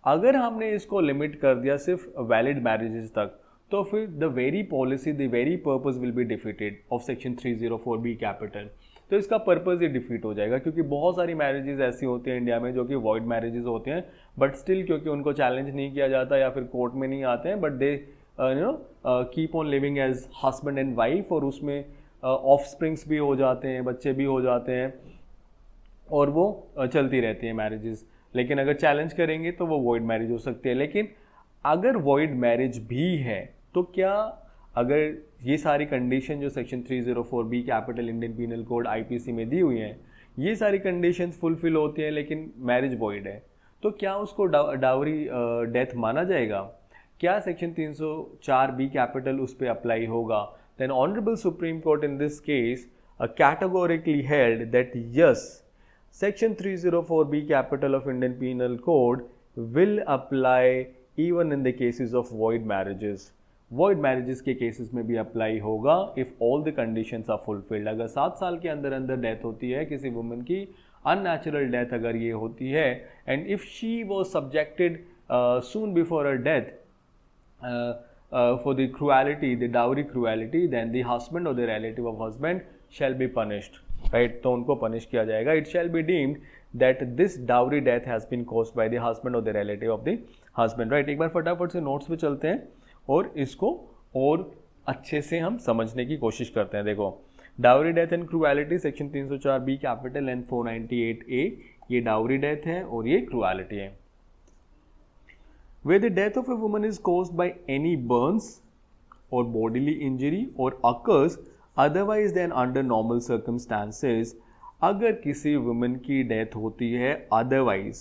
अगर हमने इसको लिमिट कर दिया सिर्फ वैलिड मैरिजेस तक, तो फिर the very policy, the very purpose will be defeated of section 304B capital. तो इसका पर्पस ही डिफीट हो जाएगा, क्योंकि बहुत सारी मैरिजेस ऐसी होती हैं इंडिया में जो कि वॉइड मैरिजेस होते हैं, बट स्टिल क्योंकि उनको चैलेंज नहीं किया जाता या फिर कोर्ट में नहीं आते हैं, but they keep on living as husband and wife, और उसमें ऑफस्प्रिंग्स भी हो जाते हैं, बच्चे भी हो जाते हैं, और वो चलती रहती है मैरिजेस। लेकिन अगर चैलेंज करेंगे तो वो वॉइड मैरिज हो सकती है। लेकिन अगर वॉइड मैरिज भी है तो क्या, अगर ये सारी कंडीशन जो section 304B capital Indian penal code IPC में दी हुई हैं, ये सारी कंडीशंस फुलफिल होती हैं, लेकिन मैरिज वॉइड है, तो क्या उसको डावरी डेथ माना जाएगा? क्या सेक्शन 304B कैपिटल उस पर अप्लाई होगा? Then honourable supreme court in this case categorically held that yes, section 304B capital of Indian Penal Code will apply even in the cases of void marriages। void marriages के cases में भी apply होगा if all the conditions are fulfilled। अगर 7 साल के अंदर अंदर death होती है किसी वुमन की, अननेचुरल डेथ अगर ये होती है, and if she was subjected soon before her death for the cruelty, the dowry cruelty, then the husband or the relative of husband shall be punished। Right, तो उनको पनिश किया जाएगा. It shall be deemed that this dowry death has been caused by the husband और the relative of the husband. Right, एक बार फटाफट से notes पे चलते हैं और इसको और अच्छे से हम समझने की कोशिश करते हैं. देखो, dowry death and cruelty section 304 B capital and 498 A, ये डाउरी डेथ है और ये क्रूएलिटी है. Where the death of a woman is caused by any burns or bodily injury or occurs otherwise than under normal circumstances, अगर किसी woman की death होती है otherwise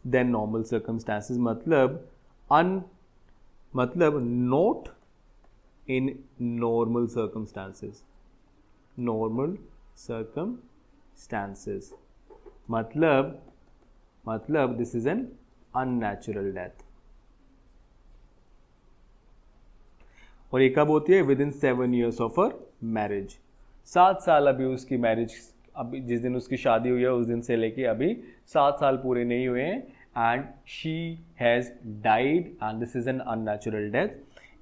than normal circumstances मतलब not in normal circumstances, मतलब this is an unnatural death. और ये कब होती है? Within 7 years of uh marriage. 7 साल अभी उसकी मैरिज, अभी जिस दिन उसकी शादी हुई है उस दिन से लेके अभी 7 साल पूरे नहीं हुए हैं, and she has died and this is an unnatural death.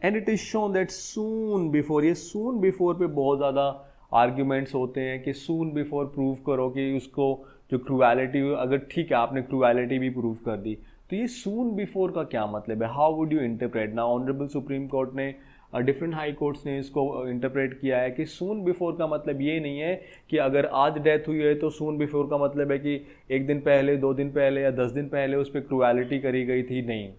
And it is shown that soon before, ये सून बिफोर पे बहुत ज़्यादा आर्ग्यूमेंट्स होते हैं कि सून बिफोर प्रूव करो कि उसको जो क्रूएलिटी, अगर ठीक है आपने क्रूएलिटी भी प्रूव कर दी, तो ये सून बिफोर का क्या मतलब है? How would you interpret? ना ऑनरेबल सुप्रीम कोर्ट ने, डिफरेंट हाई कोर्ट्स ने इसको इंटरप्रेट किया है कि सून बिफोर का मतलब ये नहीं है कि अगर आज डेथ हुई है तो सून बिफोर का मतलब है कि 1 दिन पहले, 2 दिन पहले या 10 दिन पहले उस पर क्रूएलिटी करी गई थी. नहीं,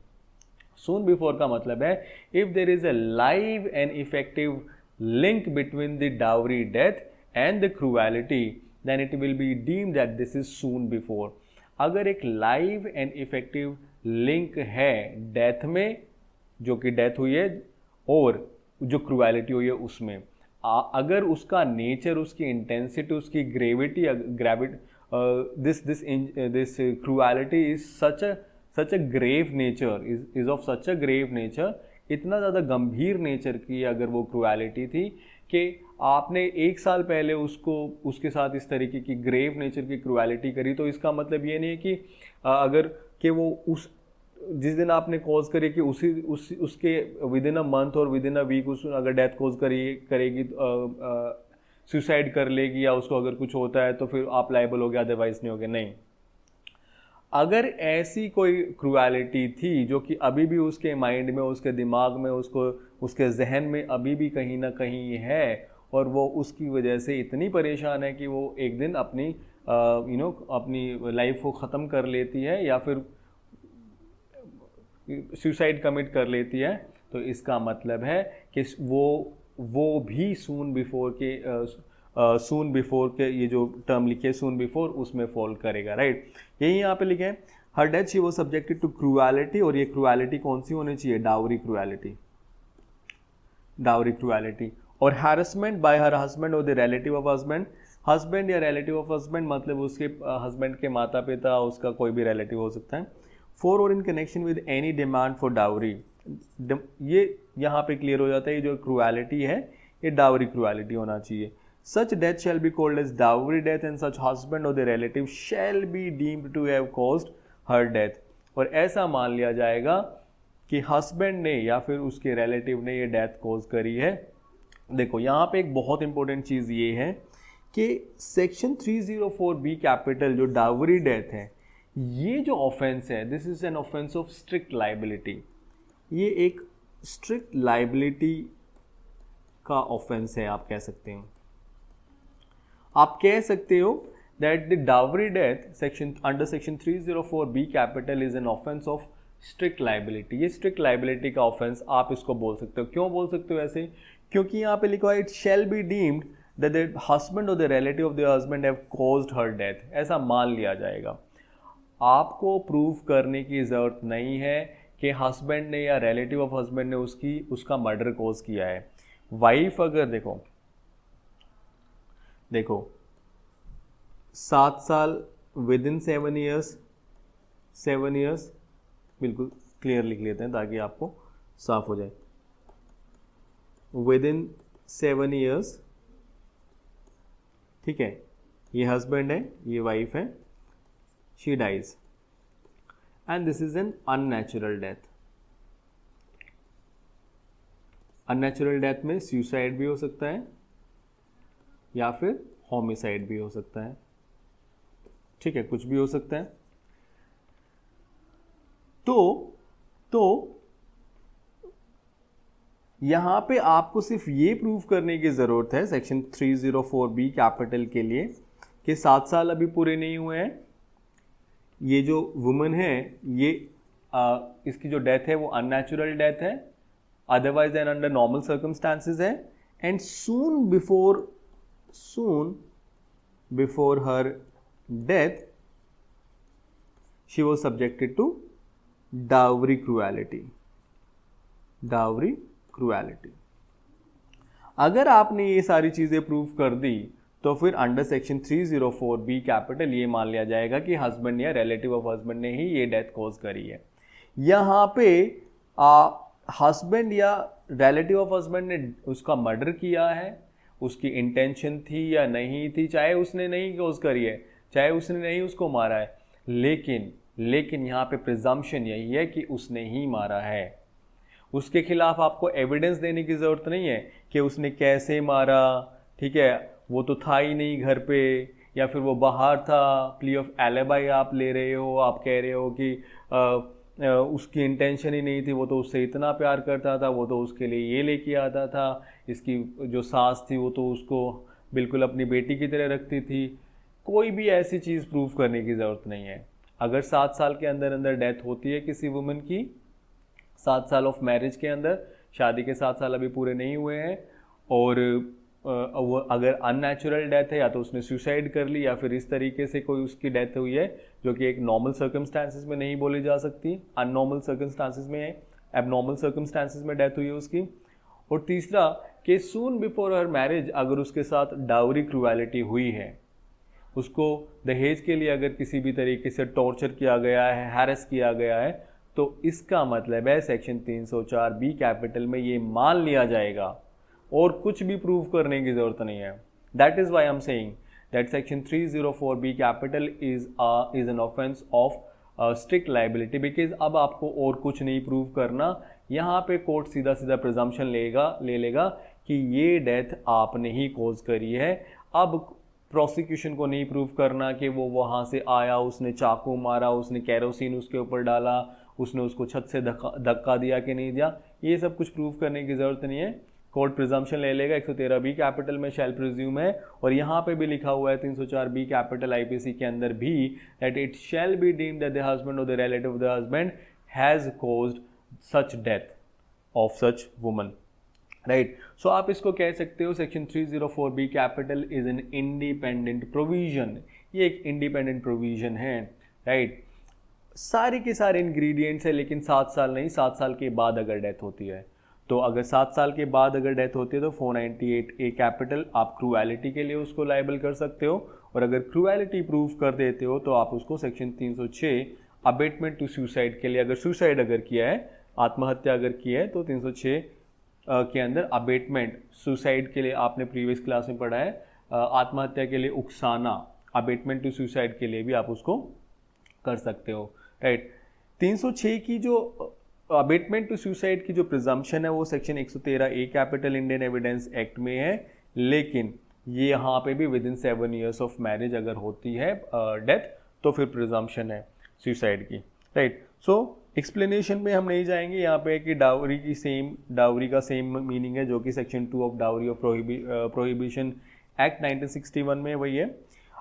सून बिफोर का मतलब है if there is a live and effective link between the dowry death and the cruelty, then it will be deemed that this is soon before. अगर एक लाइव एंड इफेक्टिव लिंक है डेथ में, जो कि death हुई है, और जो क्रूएलिटी हुई है उसमें, अगर उसका नेचर, उसकी इंटेंसिटी, उसकी gravity, this cruelty is such a grave nature, is of such a grave nature, इतना ज़्यादा गंभीर नेचर की अगर वो क्रूएलिटी थी कि आपने 1 साल पहले उसके साथ इस तरीके की ग्रेव नेचर की क्रूएलिटी करी, तो इसका मतलब ये नहीं है कि अगर कि वो उस जिस दिन आपने कॉज करी कि उसके विद इन अ मंथ और विद इन अ वीक उस अगर डेथ कॉज करेगी, सुसाइड कर लेगी या उसको अगर कुछ होता है तो फिर आप लायबल हो गए, अदरवाइज नहीं हो गए. नहीं, अगर ऐसी कोई क्रूएलिटी थी जो कि अभी भी उसके माइंड में, उसके दिमाग में, उसके जहन में अभी भी कहीं ना कहीं है, और वो उसकी वजह से इतनी परेशान है कि वो एक दिन अपनी अपनी लाइफ को ख़त्म कर लेती है या फिर सुसाइड कमिट कर लेती है, तो इसका मतलब है कि वो भी सून बिफोर के ये जो टर्म लिखे सून बिफोर, उसमें फॉल करेगा. राइट, यही यहाँ पे लिखे her death she was subjected to cruelty, और ये क्रूएलिटी कौन सी होनी चाहिए? Dowry cruelty. और हैरेसमेंट बाय हर हस्बैंड और the relative of husband. Husband या रिलेटिव ऑफ हस्बैंड मतलब उसके हस्बैंड के माता पिता, उसका कोई भी रिलेटिव हो सकता है. For or in connection with any demand for dowry. ये यहाँ पे क्लियर हो जाता है, ये जो क्रूएलिटी है ये डाउरी क्रूएलिटी होना चाहिए. Such death shall be called as dowry death and such husband or the relative shall be deemed to have caused her death. और ऐसा मान लिया जाएगा कि हस्बैंड ने या फिर उसके रिलेटिव ने ये डेथ कॉज करी है. देखो यहाँ पे एक बहुत इंपॉर्टेंट चीज़ ये है कि सेक्शन 304 बी कैपिटल जो डावरी डेथ है, ये जो ऑफेंस है, this is an offence of strict liability. ये एक स्ट्रिक्ट लाइबिलिटी का ऑफेंस है, आप कह सकते हो. आप कह सकते हो that the dowry death section under section 304 B capital is an offence of strict liability. ये स्ट्रिक्ट लाइबिलिटी का ऑफेंस आप इसको बोल सकते हो. क्यों बोल सकते हो ऐसे? क्योंकि यहाँ पे लिखा है it shall be deemed that the husband और the relative of the husband have caused her death. ऐसा मान लिया जाएगा. आपको प्रूव करने की ज़रूरत नहीं है कि हस्बैंड ने या रिलेटिव ऑफ हस्बैंड ने उसका मर्डर कॉज किया है. वाइफ अगर देखो 7 साल विद इन 7 ईयर्स, बिल्कुल क्लियर लिख लेते हैं ताकि आपको साफ हो जाए. विद इन 7 ईयर्स, ठीक है, ये हस्बैंड है, ये वाइफ है, she dies and this is an unnatural death. Unnatural death में सुसाइड भी हो सकता है या फिर होमिसाइड भी हो सकता है, ठीक है, कुछ भी हो सकता है। तो यहां पे आपको सिर्फ ये प्रूफ करने की जरूरत है सेक्शन 304B कैपिटल के लिए कि 7 साल अभी पूरे नहीं हुए हैं, ये जो वुमन है ये इसकी जो डेथ है वो अननेचुरल डेथ है, otherwise and under normal circumstances है, and soon before her death she was subjected to dowry cruelty. अगर आपने ये सारी चीजें प्रूव कर दी तो फिर अंडर सेक्शन 304B कैपिटल ये मान लिया जाएगा कि हस्बैंड या रिलेटिव ऑफ हस्बैंड ने ही ये डेथ कॉज करी है। यहाँ पे हस्बैंड या रिलेटिव ऑफ हस्बैंड ने उसका मर्डर किया है, उसकी इंटेंशन थी या नहीं थी, चाहे उसने नहीं कॉज करी है, चाहे उसने नहीं उसको मारा है, लेकिन यहाँ पे प्रिजम्पशन यही है कि उसने ही मारा है। उसके खिलाफ आपको एविडेंस देने की ज़रूरत नहीं है कि उसने कैसे मारा, ठीक है, वो तो था ही नहीं घर पे, या फिर वो बाहर था, प्ली ऑफ एलिबाई आप ले रहे हो, आप कह रहे हो कि उसकी इंटेंशन ही नहीं थी, वो तो उससे इतना प्यार करता था, वो तो उसके लिए ये लेके आता था, इसकी जो सास थी वो तो उसको बिल्कुल अपनी बेटी की तरह रखती थी। कोई भी ऐसी चीज़ प्रूफ करने की ज़रूरत नहीं है। अगर 7 साल के अंदर अंदर डेथ होती है किसी वुमन की, 7 साल ऑफ मैरिज के अंदर, शादी के 7 साल अभी पूरे नहीं हुए हैं, और वो अगर अननेचुरल डेथ है, या तो उसने सुसाइड कर ली या फिर इस तरीके से कोई उसकी डेथ हुई है जो कि एक नॉर्मल सर्कमस्टांसिस में नहीं बोली जा सकती, अननॉर्मल सर्कमस्टांसिस में है, एबनॉर्मल सर्कमस्टांसिस में डेथ हुई है उसकी। और तीसरा कि सून बिफोर हर मैरिज अगर उसके साथ डाउरी क्रूएलिटी हुई है, उसको दहेज के लिए अगर किसी भी तरीके से टॉर्चर किया गया है, हैरेस किया गया है, तो इसका मतलब है सेक्शन 304B कैपिटल में ये मान लिया जाएगा और कुछ भी प्रूव करने की जरूरत नहीं है। That is why I am saying that section 304B capital is an offence of strict liability, because अब आपको और कुछ नहीं प्रूव करना। यहाँ पे कोर्ट सीधा सीधा प्रिजम्पशन ले लेगा कि ये डेथ आपने ही कॉज करी है। अब प्रोसिक्यूशन को नहीं प्रूव करना कि वो वहाँ से आया, उसने चाकू मारा, उसने कैरोसिन उसके ऊपर डाला, उसने उसको छत से धक्का दिया कि नहीं दिया, ये सब कुछ प्रूव करने की ज़रूरत नहीं है। कोर्ट प्रिजम्पशन ले लेगा, 113B कैपिटल में शैल प्रिज्यूम है, और यहाँ पे भी लिखा हुआ है 304B कैपिटल IPC के अंदर भी that it shall be deemed that the husband और the relative of the husband has caused such death of such woman, right. So आप इसको कह सकते हो section 304B capital is an independent provision, ये एक इंडिपेंडेंट प्रोविजन है, right. सारे के सारे इंग्रेडिएंट्स है, लेकिन 7 साल नहीं, 7 साल के बाद अगर डेथ होती है तो अगर 7 साल के बाद अगर डेथ होती है तो 498A कैपिटल आप क्रूएलिटी के लिए उसको लायबल कर सकते हो, और अगर क्रूएलिटी प्रूफ कर देते हो तो आप उसको सेक्शन 306 अबेटमेंट टू सुसाइड के लिए, अगर सुसाइड अगर किया है, आत्महत्या अगर की है, तो 306 के अंदर अबेटमेंट, सुसाइड के लिए आपने प्रीवियस क्लास में पढ़ा है, आत्महत्या के लिए उकसाना, अबेटमेंट टू सुसाइड के लिए भी आप उसको कर सकते हो, राइट। 306 की जो अबेटमेंट टू सुसाइड की जो प्रिजम्पशन है वो section 113A capital Indian evidence act में है, लेकिन ये यहाँ पे भी with in 7 years of marriage अगर होती है डेथ तो फिर प्रिजम्पशन है सुसाइड की, राइट। सो एक्सप्लेनेशन में हम नहीं जाएंगे, यहाँ पे कि डाउरी का सेम मीनिंग है जो कि section 2 of dowry of prohibition act 1961 में वही है।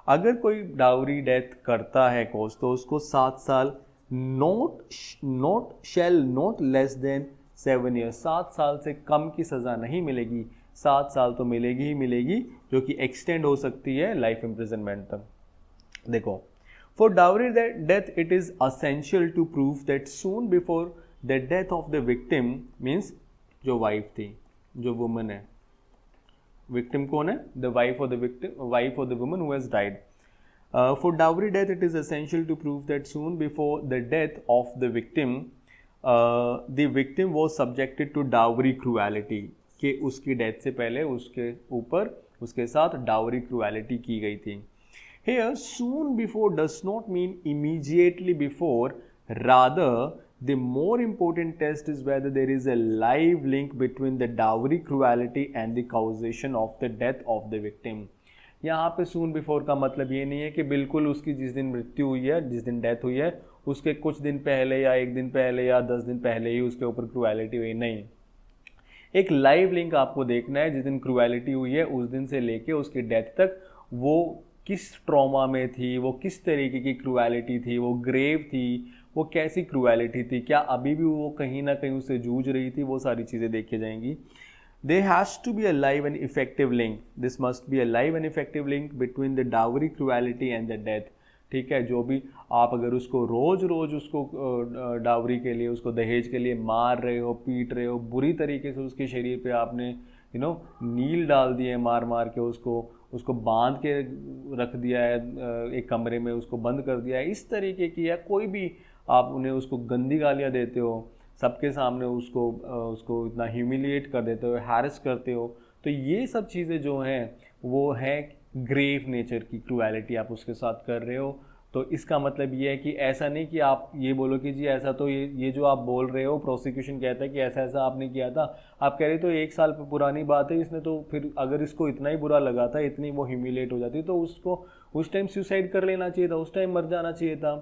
अगर कोई डाउरी डेथ करता है कॉज तो उसको 7 साल नॉट लेस देन 7 years, 7 साल से कम की सज़ा नहीं मिलेगी, 7 साल तो मिलेगी ही मिलेगी, जो कि एक्सटेंड हो सकती है लाइफ इम्प्रिजनमेंट तक। देखो, for dowry death it is essential to prove that soon before the death of the victim, means जो वाइफ थी, जो वुमन है, विक्टिम कौन है, the wife of the victim, wife of the woman who has died. For dowry death, it is essential to prove that soon before the death of the victim was subjected to dowry cruelty, कि उसकी death से पहले उसके ऊपर उसके साथ dowry cruelty की गई थी। Here, soon before does not mean immediately before, rather the more important test is whether there is a live link between the dowry cruelty and the causation of the death of the victim. यहाँ पे सून before का मतलब ये नहीं है कि बिल्कुल उसकी जिस दिन मृत्यु हुई है, जिस दिन डेथ हुई है, उसके कुछ दिन पहले या 1 दिन पहले या 10 दिन पहले ही उसके ऊपर क्रूएलिटी हुई, नहीं। एक लाइव लिंक आपको देखना है, जिस दिन क्रूएलिटी हुई है उस दिन से लेके उसकी डेथ तक वो किस ट्रॉमा में थी, वो किस तरीके की क्रूएलिटी थी, वो ग्रेव थी, वो कैसी क्रूएलिटी थी, क्या अभी भी वो कहीं ना कहीं उससे जूझ रही थी, वो सारी चीज़ें देखी जाएंगी। There has to be a live and effective link. This must be a live and effective link between the dowry cruelty and the death. ठीक है, जो भी आप अगर उसको रोज रोज उसको डावरी के लिए, उसको दहेज के लिए मार रहे हो, पीट रहे हो, बुरी तरीके से उसके शरीर पे आपने नील डाल दिए, मार मार के उसको बांध के रख दिया है, एक कमरे में उसको बंद कर दिया है, इस तरीके की, या कोई भी आप उन्हें उसको गंदी गालियाँ देते हो, सबके सामने उसको इतना ह्यूमिलिएट कर देते हो, हैरेस करते हो, तो ये सब चीज़ें जो हैं वो है ग्रेव नेचर की क्रूएलिटी आप उसके साथ कर रहे हो। तो इसका मतलब ये है कि ऐसा नहीं कि आप ये बोलो कि जी ऐसा तो ये जो आप बोल रहे हो, प्रोसिक्यूशन कहता है कि ऐसा ऐसा आपने किया था, आप कह रहे तो 1 साल पुरानी बात है, इसने तो फिर अगर इसको इतना ही बुरा लगा था, इतनी वो ह्यूमिलिएट हो जाती, तो उसको उस टाइम सुसाइड कर लेना चाहिए था, उस टाइम मर जाना चाहिए था।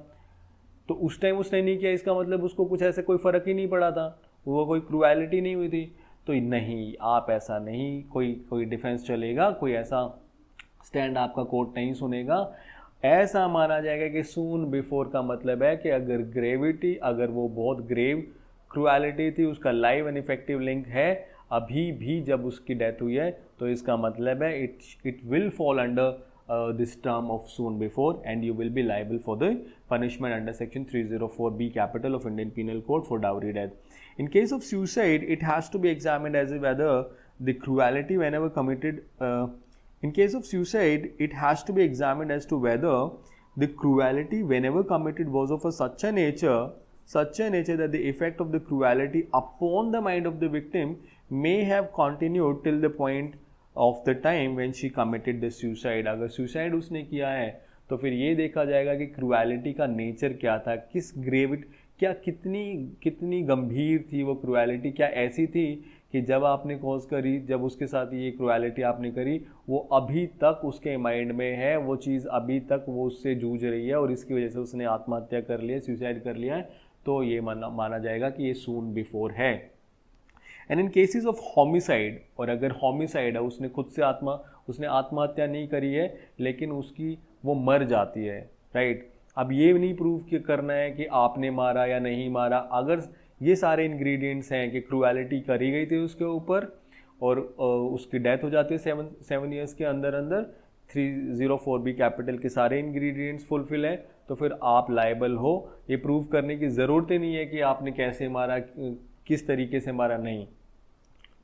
तो उस टाइम उसने नहीं किया, इसका मतलब उसको कुछ ऐसे कोई फ़र्क ही नहीं पड़ा था, वो कोई क्रूएलिटी नहीं हुई थी। तो नहीं, आप ऐसा नहीं, कोई डिफेंस चलेगा, कोई ऐसा स्टैंड आपका कोर्ट नहीं सुनेगा। ऐसा माना जाएगा कि सून बिफोर का मतलब है कि अगर ग्रेविटी, अगर वो बहुत ग्रेव क्रूएलिटी थी, उसका लाइव एंड इफेक्टिव लिंक है अभी भी जब उसकी डेथ हुई है, तो इसका मतलब है it will fall under this term of soon before, and you will be liable for the punishment under section 304B capital of Indian Penal Code for dowry death. In case of suicide, it has to be examined as whether the cruelty whenever committed in case of suicide, it has to be examined as to whether the cruelty whenever committed was of such a nature that the effect of the cruelty upon the mind of the victim may have continued till the point of the time when she committed the suicide. अगर suicide उसने किया है तो फिर ये देखा जाएगा कि क्रूएलिटी का नेचर क्या था, किस ग्रेविटी, क्या कितनी गंभीर थी वो क्रूएलिटी, क्या ऐसी थी कि जब आपने कॉज करी, जब उसके साथ ये क्रूएलिटी आपने करी, वो अभी तक उसके माइंड में है, वो चीज़ अभी तक वो उससे जूझ रही है और इसकी वजह से उसने आत्महत्या कर लिया, सुसाइड कर लिया है, तो ये माना जाएगा कि ये सून बिफोर है। And in cases of homicide, और अगर होमिसाइड है, उसने आत्महत्या नहीं करी है लेकिन उसकी वो मर जाती है, राइट। अब ये नहीं प्रूव करना है कि आपने मारा या नहीं मारा, अगर ये सारे इंग्रेडिएंट्स हैं कि क्रूएलिटी करी गई थी उसके ऊपर और उसकी डेथ हो जाती है 7 ईयर्स के अंदर 304B कैपिटल के सारे इंग्रेडिएंट्स फुलफिल है, तो फिर आप लायबल हो। ये प्रूव करने की ज़रूरत ही नहीं है कि आपने कैसे मारा, किस तरीके से मारा, नहीं,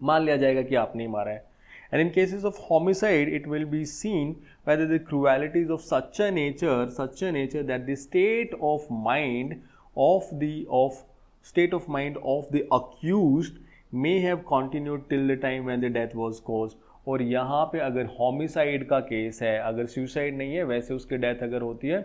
मान लिया जाएगा कि आपने ही मारा है। And in cases of homicide, it will be seen whether the cruelty is of such a nature that the state of mind of the accused may have continued till the time when the death was caused। और यहाँ पे अगर homicide का case है, अगर suicide नहीं है, वैसे उसकी डेथ अगर होती है,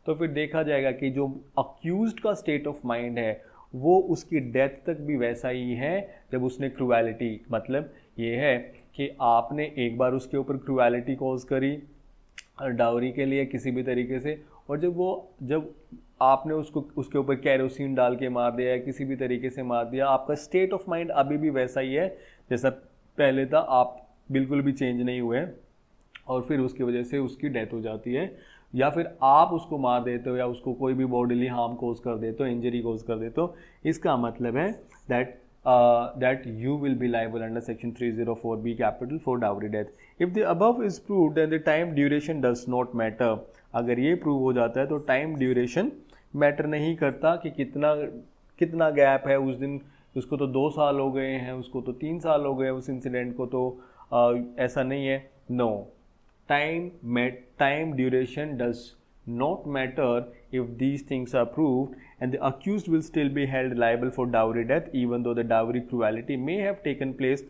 तो फिर देखा जाएगा कि जो accused का state of mind है वो उसकी डेथ तक भी वैसा ही है जब उसने क्रूएलिटी, मतलब ये है कि आपने एक बार उसके ऊपर क्रूएलिटी कॉज करी डावरी के लिए किसी भी तरीके से, और जब आपने उसके ऊपर कैरोसिन डाल के मार दिया या किसी भी तरीके से मार दिया, आपका स्टेट ऑफ माइंड अभी भी वैसा ही है जैसा पहले था, आप बिल्कुल भी चेंज नहीं हुए, और फिर उसकी वजह से उसकी डेथ हो जाती है, या फिर आप उसको मार देते हो या उसको कोई भी बॉडीली हार्म कोज कर देते हो, इंजरी कोज कर देते हो, इसका मतलब है that you will be liable under section 304B capital for dowry death. If the above is proved, then the time duration does not matter. अगर ये प्रूव हो जाता है तो टाइम ड्यूरेशन मैटर नहीं करता कि कितना गैप है, उस दिन उसको तो 2 साल हो गए हैं, उसको तो 3 साल हो गए उस इंसिडेंट को, तो ऐसा नहीं है, no. Time duration does not matter if these things are proved, and the accused will still be held liable for dowry death even though the dowry cruelty may have taken place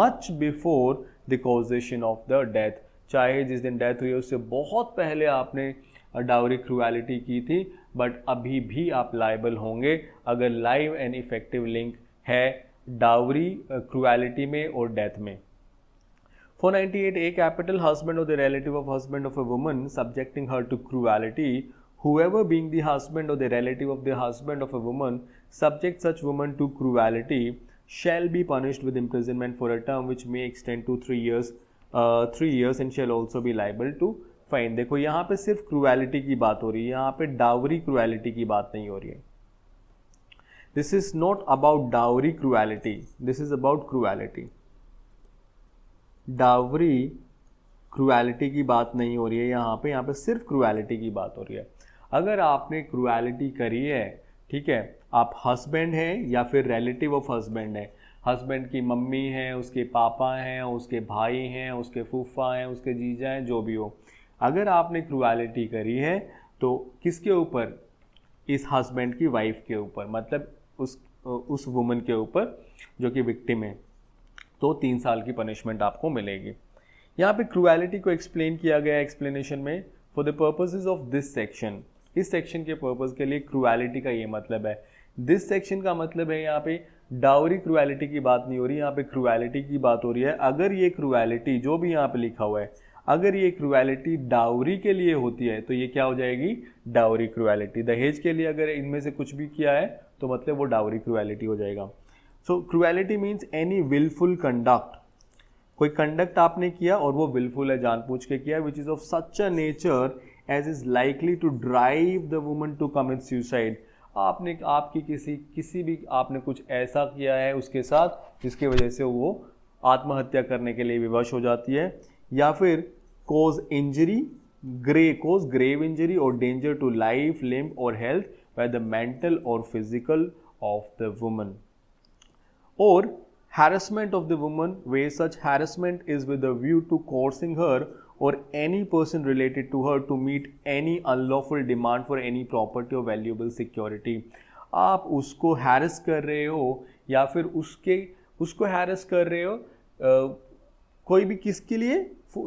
much before the causation of the death। चाहे जिस दिन death हुई उससे बहुत पहले आपने dowry cruelty की थी, बट अभी भी आप लायबल होंगे अगर लाइव एंड इफेक्टिव लिंक है डावरी क्रूएलिटी में और डेथ में। 498A capital, husband or the relative of husband of a woman subjecting her to cruelty, whoever being the husband or the relative of the husband of a woman subject such woman to cruelty shall be punished with imprisonment for a term which may extend to 3 years and shall also be liable to fine। देखो यहाँ पे सिर्फ cruelty की बात हो रही है, यहाँ पे डावरी क्रूएलिटी की बात नहीं हो रही है। This is not about dowry cruelty, this is about cruelty. Dowry cruelty की बात नहीं हो रही है यहाँ पे सिर्फ क्रूएलिटी की बात हो रही है। अगर आपने क्रूएलिटी करी है, ठीक है, आप हस्बैंड हैं या फिर रिलेटिव ऑफ हस्बैंड है, हस्बैंड की मम्मी हैं, उसके पापा हैं, उसके भाई हैं, उसके फूफा हैं, उसके जीजा हैं, जो भी हो, अगर आपने क्रूएलिटी करी है तो किसके ऊपर? इस हस्बैंड की वाइफ के ऊपर, मतलब उस वुमन के ऊपर जो कि विक्टिम है, तो 3 साल की पनिशमेंट आपको मिलेगी। यहाँ पे क्रूएलिटी को एक्सप्लेन किया गया एक्सप्लेनेशन में, for the purposes of this section, इस सेक्शन के पर्पस के लिए क्रूएलिटी का ये मतलब है। दिस सेक्शन का मतलब है यहाँ पे डावरी क्रूएलिटी की बात नहीं हो रही, यहाँ पे क्रूएलिटी की बात हो रही है। अगर ये क्रूएलिटी जो भी यहाँ पे लिखा हुआ है, अगर ये क्रूएलिटी डावरी के लिए होती है तो ये क्या हो जाएगी? Dowry cruelty. दहेज के लिए अगर इनमें से कुछ भी किया है तो मतलब वो डावरी क्रूएलिटी हो जाएगा। So cruelty means any wilful conduct, कोई कंडक्ट आपने किया और वो विलफुल है, जानबूझ के किया, which is of such a nature as is likely to drive the woman to commit suicide. आपने आपकी किसी भी आपने कुछ ऐसा किया है उसके साथ जिसकी वजह से वो आत्महत्या करने के लिए विवश हो जाती है, या फिर कोज इंजरी, कोज ग्रेव इंजरी और डेंजर टू लाइफ, लिम्ब और हेल्थ बाय द मेंटल और physical of the woman, or harassment of the woman where such harassment is with a view to coercing her or any person related to her to meet any unlawful demand for any property or valuable security। आप उसको harass कर रहे हो या फिर उसको harass कर रहे हो कोई भी किसके लिए?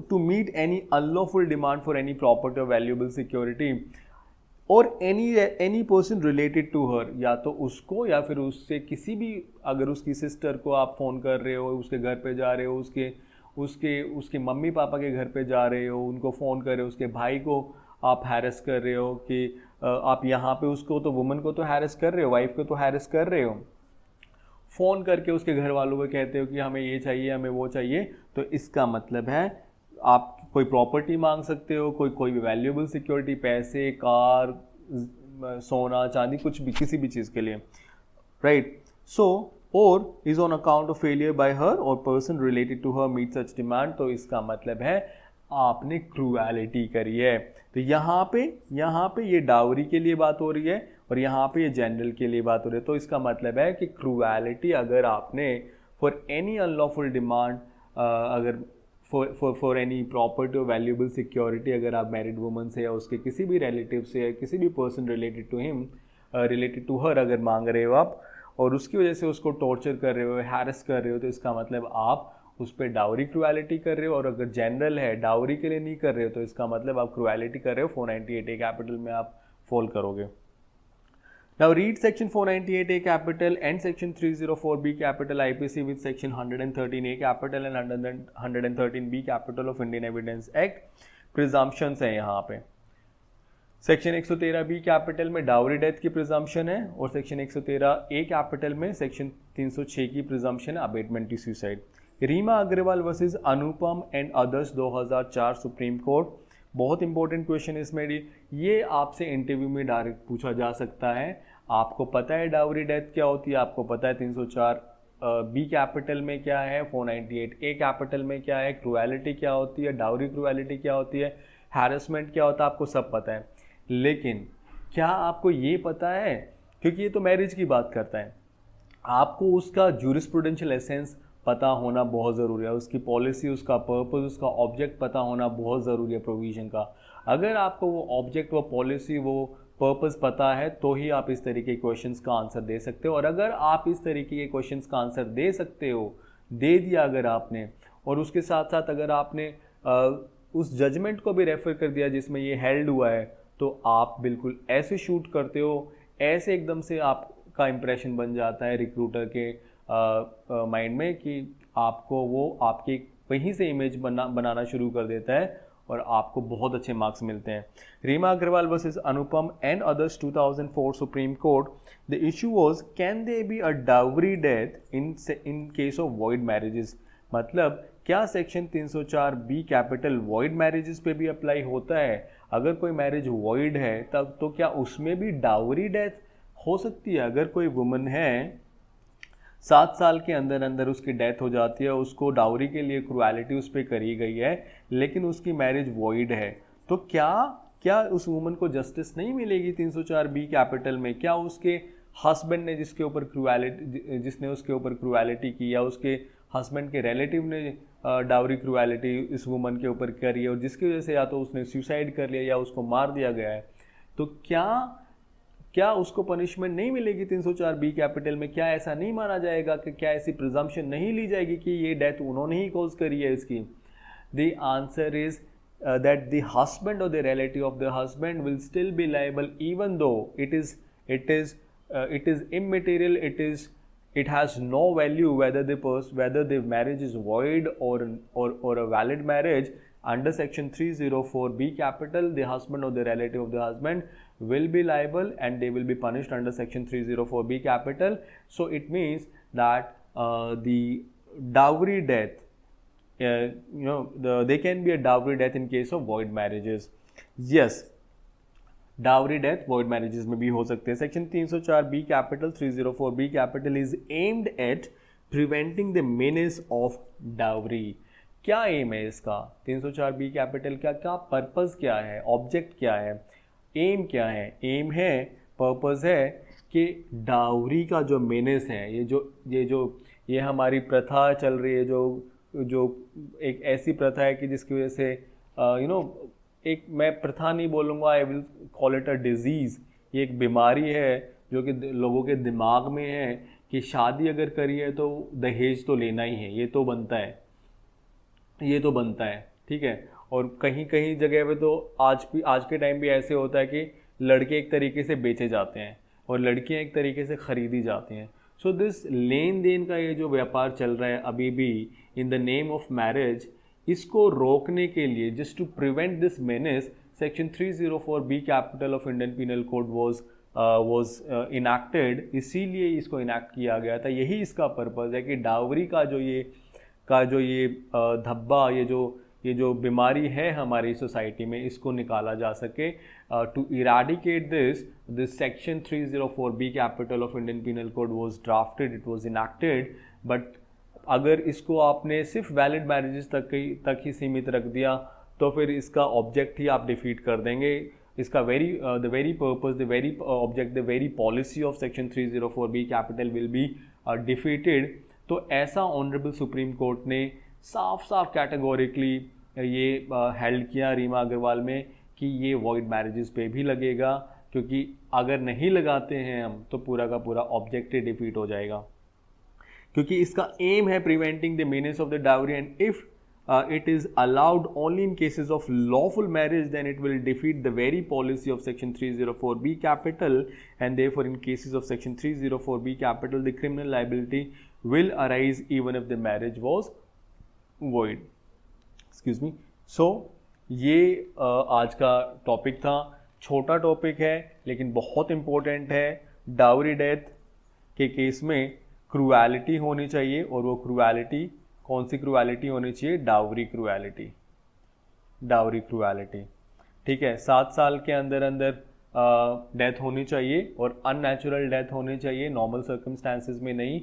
to meet any unlawful demand for any property or valuable security और any person related to her, या तो उसको या फिर उससे किसी भी, अगर उसकी सिस्टर को आप फ़ोन कर रहे हो, उसके घर पे जा रहे हो, उसके मम्मी पापा के घर पे जा रहे हो, उनको फ़ोन कर रहे हो, उसके भाई को आप हैरेस कर रहे हो कि आप यहाँ पे उसको तो वुमन को तो हैरेस कर रहे हो, वाइफ को तो हैरेस कर रहे हो, फ़ोन करके उसके घर वालों को कहते हो कि हमें ये चाहिए, हमें वो चाहिए, तो इसका मतलब है आप कोई प्रॉपर्टी मांग सकते हो, कोई भी वैल्यूएबल सिक्योरिटी, पैसे, कार, सोना चांदी, कुछ भी, किसी भी चीज़ के लिए, right. So or is on account of failure by her or person related to her meet such demand, तो इसका मतलब है आपने क्रूएलिटी करी है। तो यहाँ पे ये डावरी के लिए बात हो रही है और यहाँ पे ये जनरल के लिए बात हो रही है। तो इसका मतलब है कि क्रूएलिटी अगर आपने फॉर एनी अनलॉफुल डिमांड, अगर फॉर एनी प्रॉपर्टी और वैल्यूएबल सिक्योरिटी, अगर आप मैरिड वुमन से या उसके किसी भी रिलेटिव से या किसी भी person related to him, related to her अगर मांग रहे हो आप और उसकी वजह से उसको टॉर्चर कर रहे हो, हैरेस कर रहे हो, तो इसका मतलब आप उस पर डावरी क्रूएलिटी कर रहे हो। और अगर जनरल है, डावरी के लिए नहीं कर रहे हो, तो इसका मतलब आप क्रूएलिटी कर रहे हो, 498A कैपिटल में आप फॉल करोगे। Now read section 498A capital and section 304B capital IPC with section 113A capital and 113B capital of Indian Evidence Act। presumptions है यहाँ पे। सेक्शन 113B कैपिटल में डाउरी डेथ की प्रिजम्पशन है और सेक्शन 113A कैपिटल में section 306 की presumption है abetment to suicide. Reema Agarwal versus Anupam and others 2004 supreme court, बहुत इंपॉर्टेंट क्वेश्चन इसमें, ये आपसे इंटरव्यू में डायरेक्ट पूछा जा सकता है। आपको पता है डाउरी डेथ क्या होती है, आपको पता है 304B कैपिटल में क्या है, 498A कैपिटल में क्या है, क्रूएलिटी क्या होती है, डाउरी क्रूएलिटी क्या होती है, हैरेसमेंट क्या होता है, आपको सब पता है। लेकिन क्या आपको ये पता है, क्योंकि ये तो मैरिज की बात करता है, आपको उसका जूरिस्प्रूडेंशियल एसेंस पता होना बहुत ज़रूरी है, उसकी पॉलिसी, उसका पर्पस, उसका ऑब्जेक्ट पता होना बहुत ज़रूरी है प्रोविज़न का। अगर आपको वो ऑब्जेक्ट, वो पॉलिसी, वो पर्पस पता है तो ही आप इस तरीके के क्वेश्चंस का आंसर दे सकते हो। और अगर आप इस तरीके के क्वेश्चंस का आंसर दे सकते हो, दे दिया अगर आपने, और उसके साथ साथ अगर आपने उस जजमेंट को भी रेफ़र कर दिया जिसमें ये हेल्ड हुआ है, तो आप बिल्कुल ऐसे शूट करते हो, ऐसे एकदम से आपका इंप्रेशन बन जाता है रिक्रूटर के माइंड में कि आपको वो आपकी वहीं से इमेज बनाना शुरू कर देता है और आपको बहुत अच्छे मार्क्स मिलते हैं। Reema Agarwal versus Anupam and others 2004 supreme court, the issue was can they be a dowry death in case of void marriages. मतलब क्या section 304 B capital void marriages पे भी अप्लाई होता है? अगर कोई मैरिज वॉइड है तब तो क्या उसमें भी डाउरी डेथ हो सकती है? अगर कोई वुमन है 7 साल के अंदर अंदर उसकी डेथ हो जाती है, उसको डाउरी के लिए क्रुएलिटी उस पर करी गई है, लेकिन उसकी मैरिज वॉइड है, तो क्या उस वुमन को जस्टिस नहीं मिलेगी 304 बी कैपिटल में? क्या उसके हस्बैंड ने जिसने उसके ऊपर क्रुएलिटी की, या उसके हस्बैंड के रिलेटिव ने डाउरी क्रुएलिटी इस वुमन के ऊपर करी है और जिसकी वजह से या तो उसने सुसाइड कर लिया या उसको मार दिया गया है, तो क्या उसको पनिशमेंट नहीं मिलेगी 304 बी कैपिटल में? क्या ऐसा नहीं माना जाएगा कि क्या ऐसी प्रिजम्पशन नहीं ली जाएगी कि ये डेथ उन्होंने ही कॉज करी है इसकी? The answer is that the husband or the relative of the husband will still be liable even though it is immaterial, it has no value whether the marriage is void or a valid marriage. Under section 304b capital, the husband or the relative of the husband will be liable and they will be punished under section 304b capital. So it means that the dowry death, there can be a dowry death in case of void marriages. Yes, dowry death void marriages में भी हो सकते हैं. Section 304 B capital 304 B capital is aimed at preventing the menace of dowry. क्या M है इसका? 304 B capital क्या purpose क्या है, ऑब्जेक्ट क्या है, एम क्या है? एम है, पर्पस है कि डाउरी का जो मेनेस है, ये हमारी प्रथा चल रही है, जो एक ऐसी प्रथा है कि जिसकी वजह से एक, मैं प्रथा नहीं बोलूँगा, I will call it a disease. ये एक बीमारी है जो कि लोगों के दिमाग में है कि शादी अगर करी है तो दहेज तो लेना ही है, ये तो बनता है, ठीक है. और कहीं कहीं जगह पे तो आज के टाइम भी ऐसे होता है कि लड़के एक तरीके से बेचे जाते हैं और लड़कियां एक तरीके से ख़रीदी जाती हैं. सो दिस लेन देन का ये जो व्यापार चल रहा है अभी भी in the name of marriage, इसको रोकने के लिए, just to prevent this menace, section 304 B capital of Indian penal code was enacted. इसीलिए इसको इनैक्ट किया गया था. यही इसका पर्पज़ है कि डावरी का जो ये धब्बा, ये जो बीमारी है हमारी सोसाइटी में, इसको निकाला जा सके. To eradicate this section 304 B capital of Indian penal code was drafted, it was enacted. But अगर इसको आपने सिर्फ वैलिड मैरिजेस तक ही सीमित रख दिया तो फिर इसका ऑब्जेक्ट ही आप डिफीट कर देंगे. इसका the very purpose, the very object, the very policy of section 304 B capital will be defeated. तो ऐसा ऑनरेबल सुप्रीम कोर्ट ने साफ कैटेगोरिकली ये हेल्ड किया रीमा अग्रवाल में कि ये वॉइड मैरिजेस पे भी लगेगा, क्योंकि अगर नहीं लगाते हैं हम तो पूरा का पूरा ऑब्जेक्ट ही डिफीट हो जाएगा. क्योंकि इसका एम है preventing the menace of the dowry, and if it is allowed only in cases of lawful marriage, then it will defeat the very policy of section 304b capital, and therefore in cases of section 304b capital the criminal liability will arise even if the marriage was void. Excuse me. So ये आज का topic था. छोटा topic है लेकिन बहुत important है. Dowry death के केस में क्रूएलिटी होनी चाहिए, और वो क्रूएलिटी कौन सी क्रूएलिटी होनी चाहिए? Dowry cruelty. ठीक है. 7 साल के अंदर डेथ होनी चाहिए और अननेचुरल डेथ होनी चाहिए, नॉर्मल सर्कमस्टांसिस में नहीं.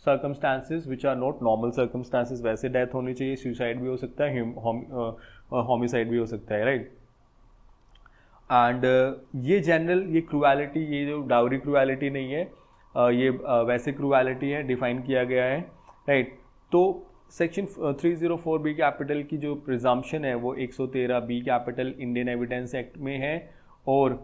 Circumstances which are not normal circumstances, वैसे डेथ होनी चाहिए. सुसाइड भी हो सकता है, होमिसाइड भी हो सकता है, राइट. एंड ये जनरल, ये क्रूएलिटी, ये जो डाउरी क्रूएलिटी नहीं है, ये वैसे क्रूएलिटी है, डिफाइन किया गया है, राइट. तो सेक्शन 304 बी कैपिटल की जो प्रिजम्पशन है वो 113 B capital Indian evidence act में है, और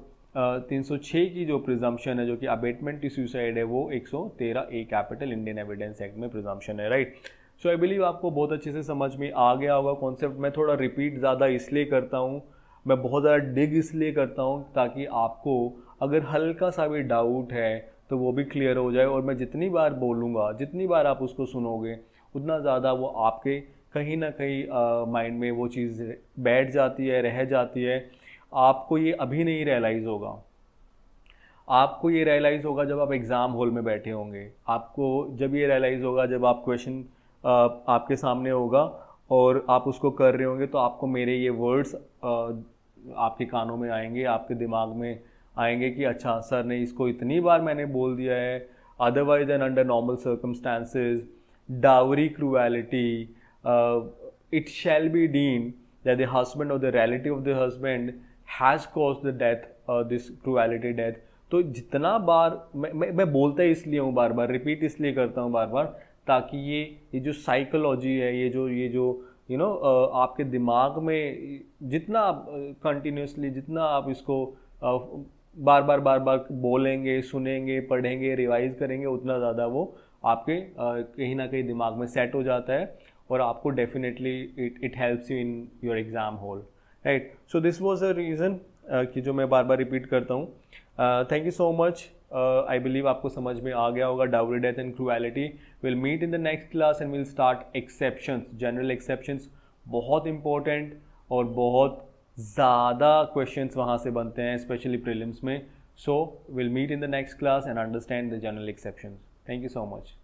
306 की जो प्रिजम्पशन है जो कि अबेटमेंट टू सुसाइड है वो 113 A capital Indian evidence act में प्रिजम्पशन है, राइट. सो आई बिलीव आपको बहुत अच्छे से समझ में आ गया होगा कॉन्सेप्ट. मैं थोड़ा रिपीट ज़्यादा इसलिए करता हूँ, मैं बहुत ज़्यादा डिग इसलिए करता हूँ ताकि आपको अगर हल्का सा भी डाउट है तो वो भी क्लियर हो जाए. और मैं जितनी बार बोलूँगा, जितनी बार आप उसको सुनोगे उतना ज़्यादा वो आपके कहीं ना कहीं माइंड में वो चीज़ बैठ जाती है, रह जाती है। आपको ये अभी नहीं रियलाइज़ होगा, आपको ये रियलाइज़ होगा जब आप एग्ज़ाम हॉल में बैठे होंगे, आपको जब ये रियलाइज़ होगा जब आप क्वेश्चन आपके सामने होगा और आप उसको कर रहे होंगे, तो आपको मेरे ये वर्ड्स आपके कानों में आएंगे, आपके दिमाग में आएंगे कि अच्छा सर ने इसको इतनी बार मैंने बोल दिया है। Otherwise and under normal circumstances dowry cruelty, it shall be deemed that the husband or the relative of the husband has caused the death, this cruelty death। तो जितना बार मैं बोलता ही इसलिए हूँ, बार बार रिपीट इसलिए करता हूँ बार बार, ताकि ये जो साइकोलॉजी है, ये जो यू नो आपके दिमाग में जितना आप कंटिन्यूसली जितना आप इसको बार बार बोलेंगे, सुनेंगे, पढ़ेंगे, रिवाइज करेंगे, उतना ज़्यादा वो आपके कहीं ना कहीं दिमाग में सेट हो जाता है और आपको definitely it helps you in your exam hall, right. So this was a reason कि जो मैं बार बार रिपीट करता हूँ। Thank you so much. I believe आपको समझ में आ गया होगा dowry death and cruelty. Will meet in the next class and will start exceptions, general exceptions. बहुत इंपॉर्टेंट और बहुत ज़्यादा क्वेश्चंस वहाँ से बनते हैं, स्पेशली प्रीलिम्स में। So will meet in the next class and understand the general exceptions. Thank you so much.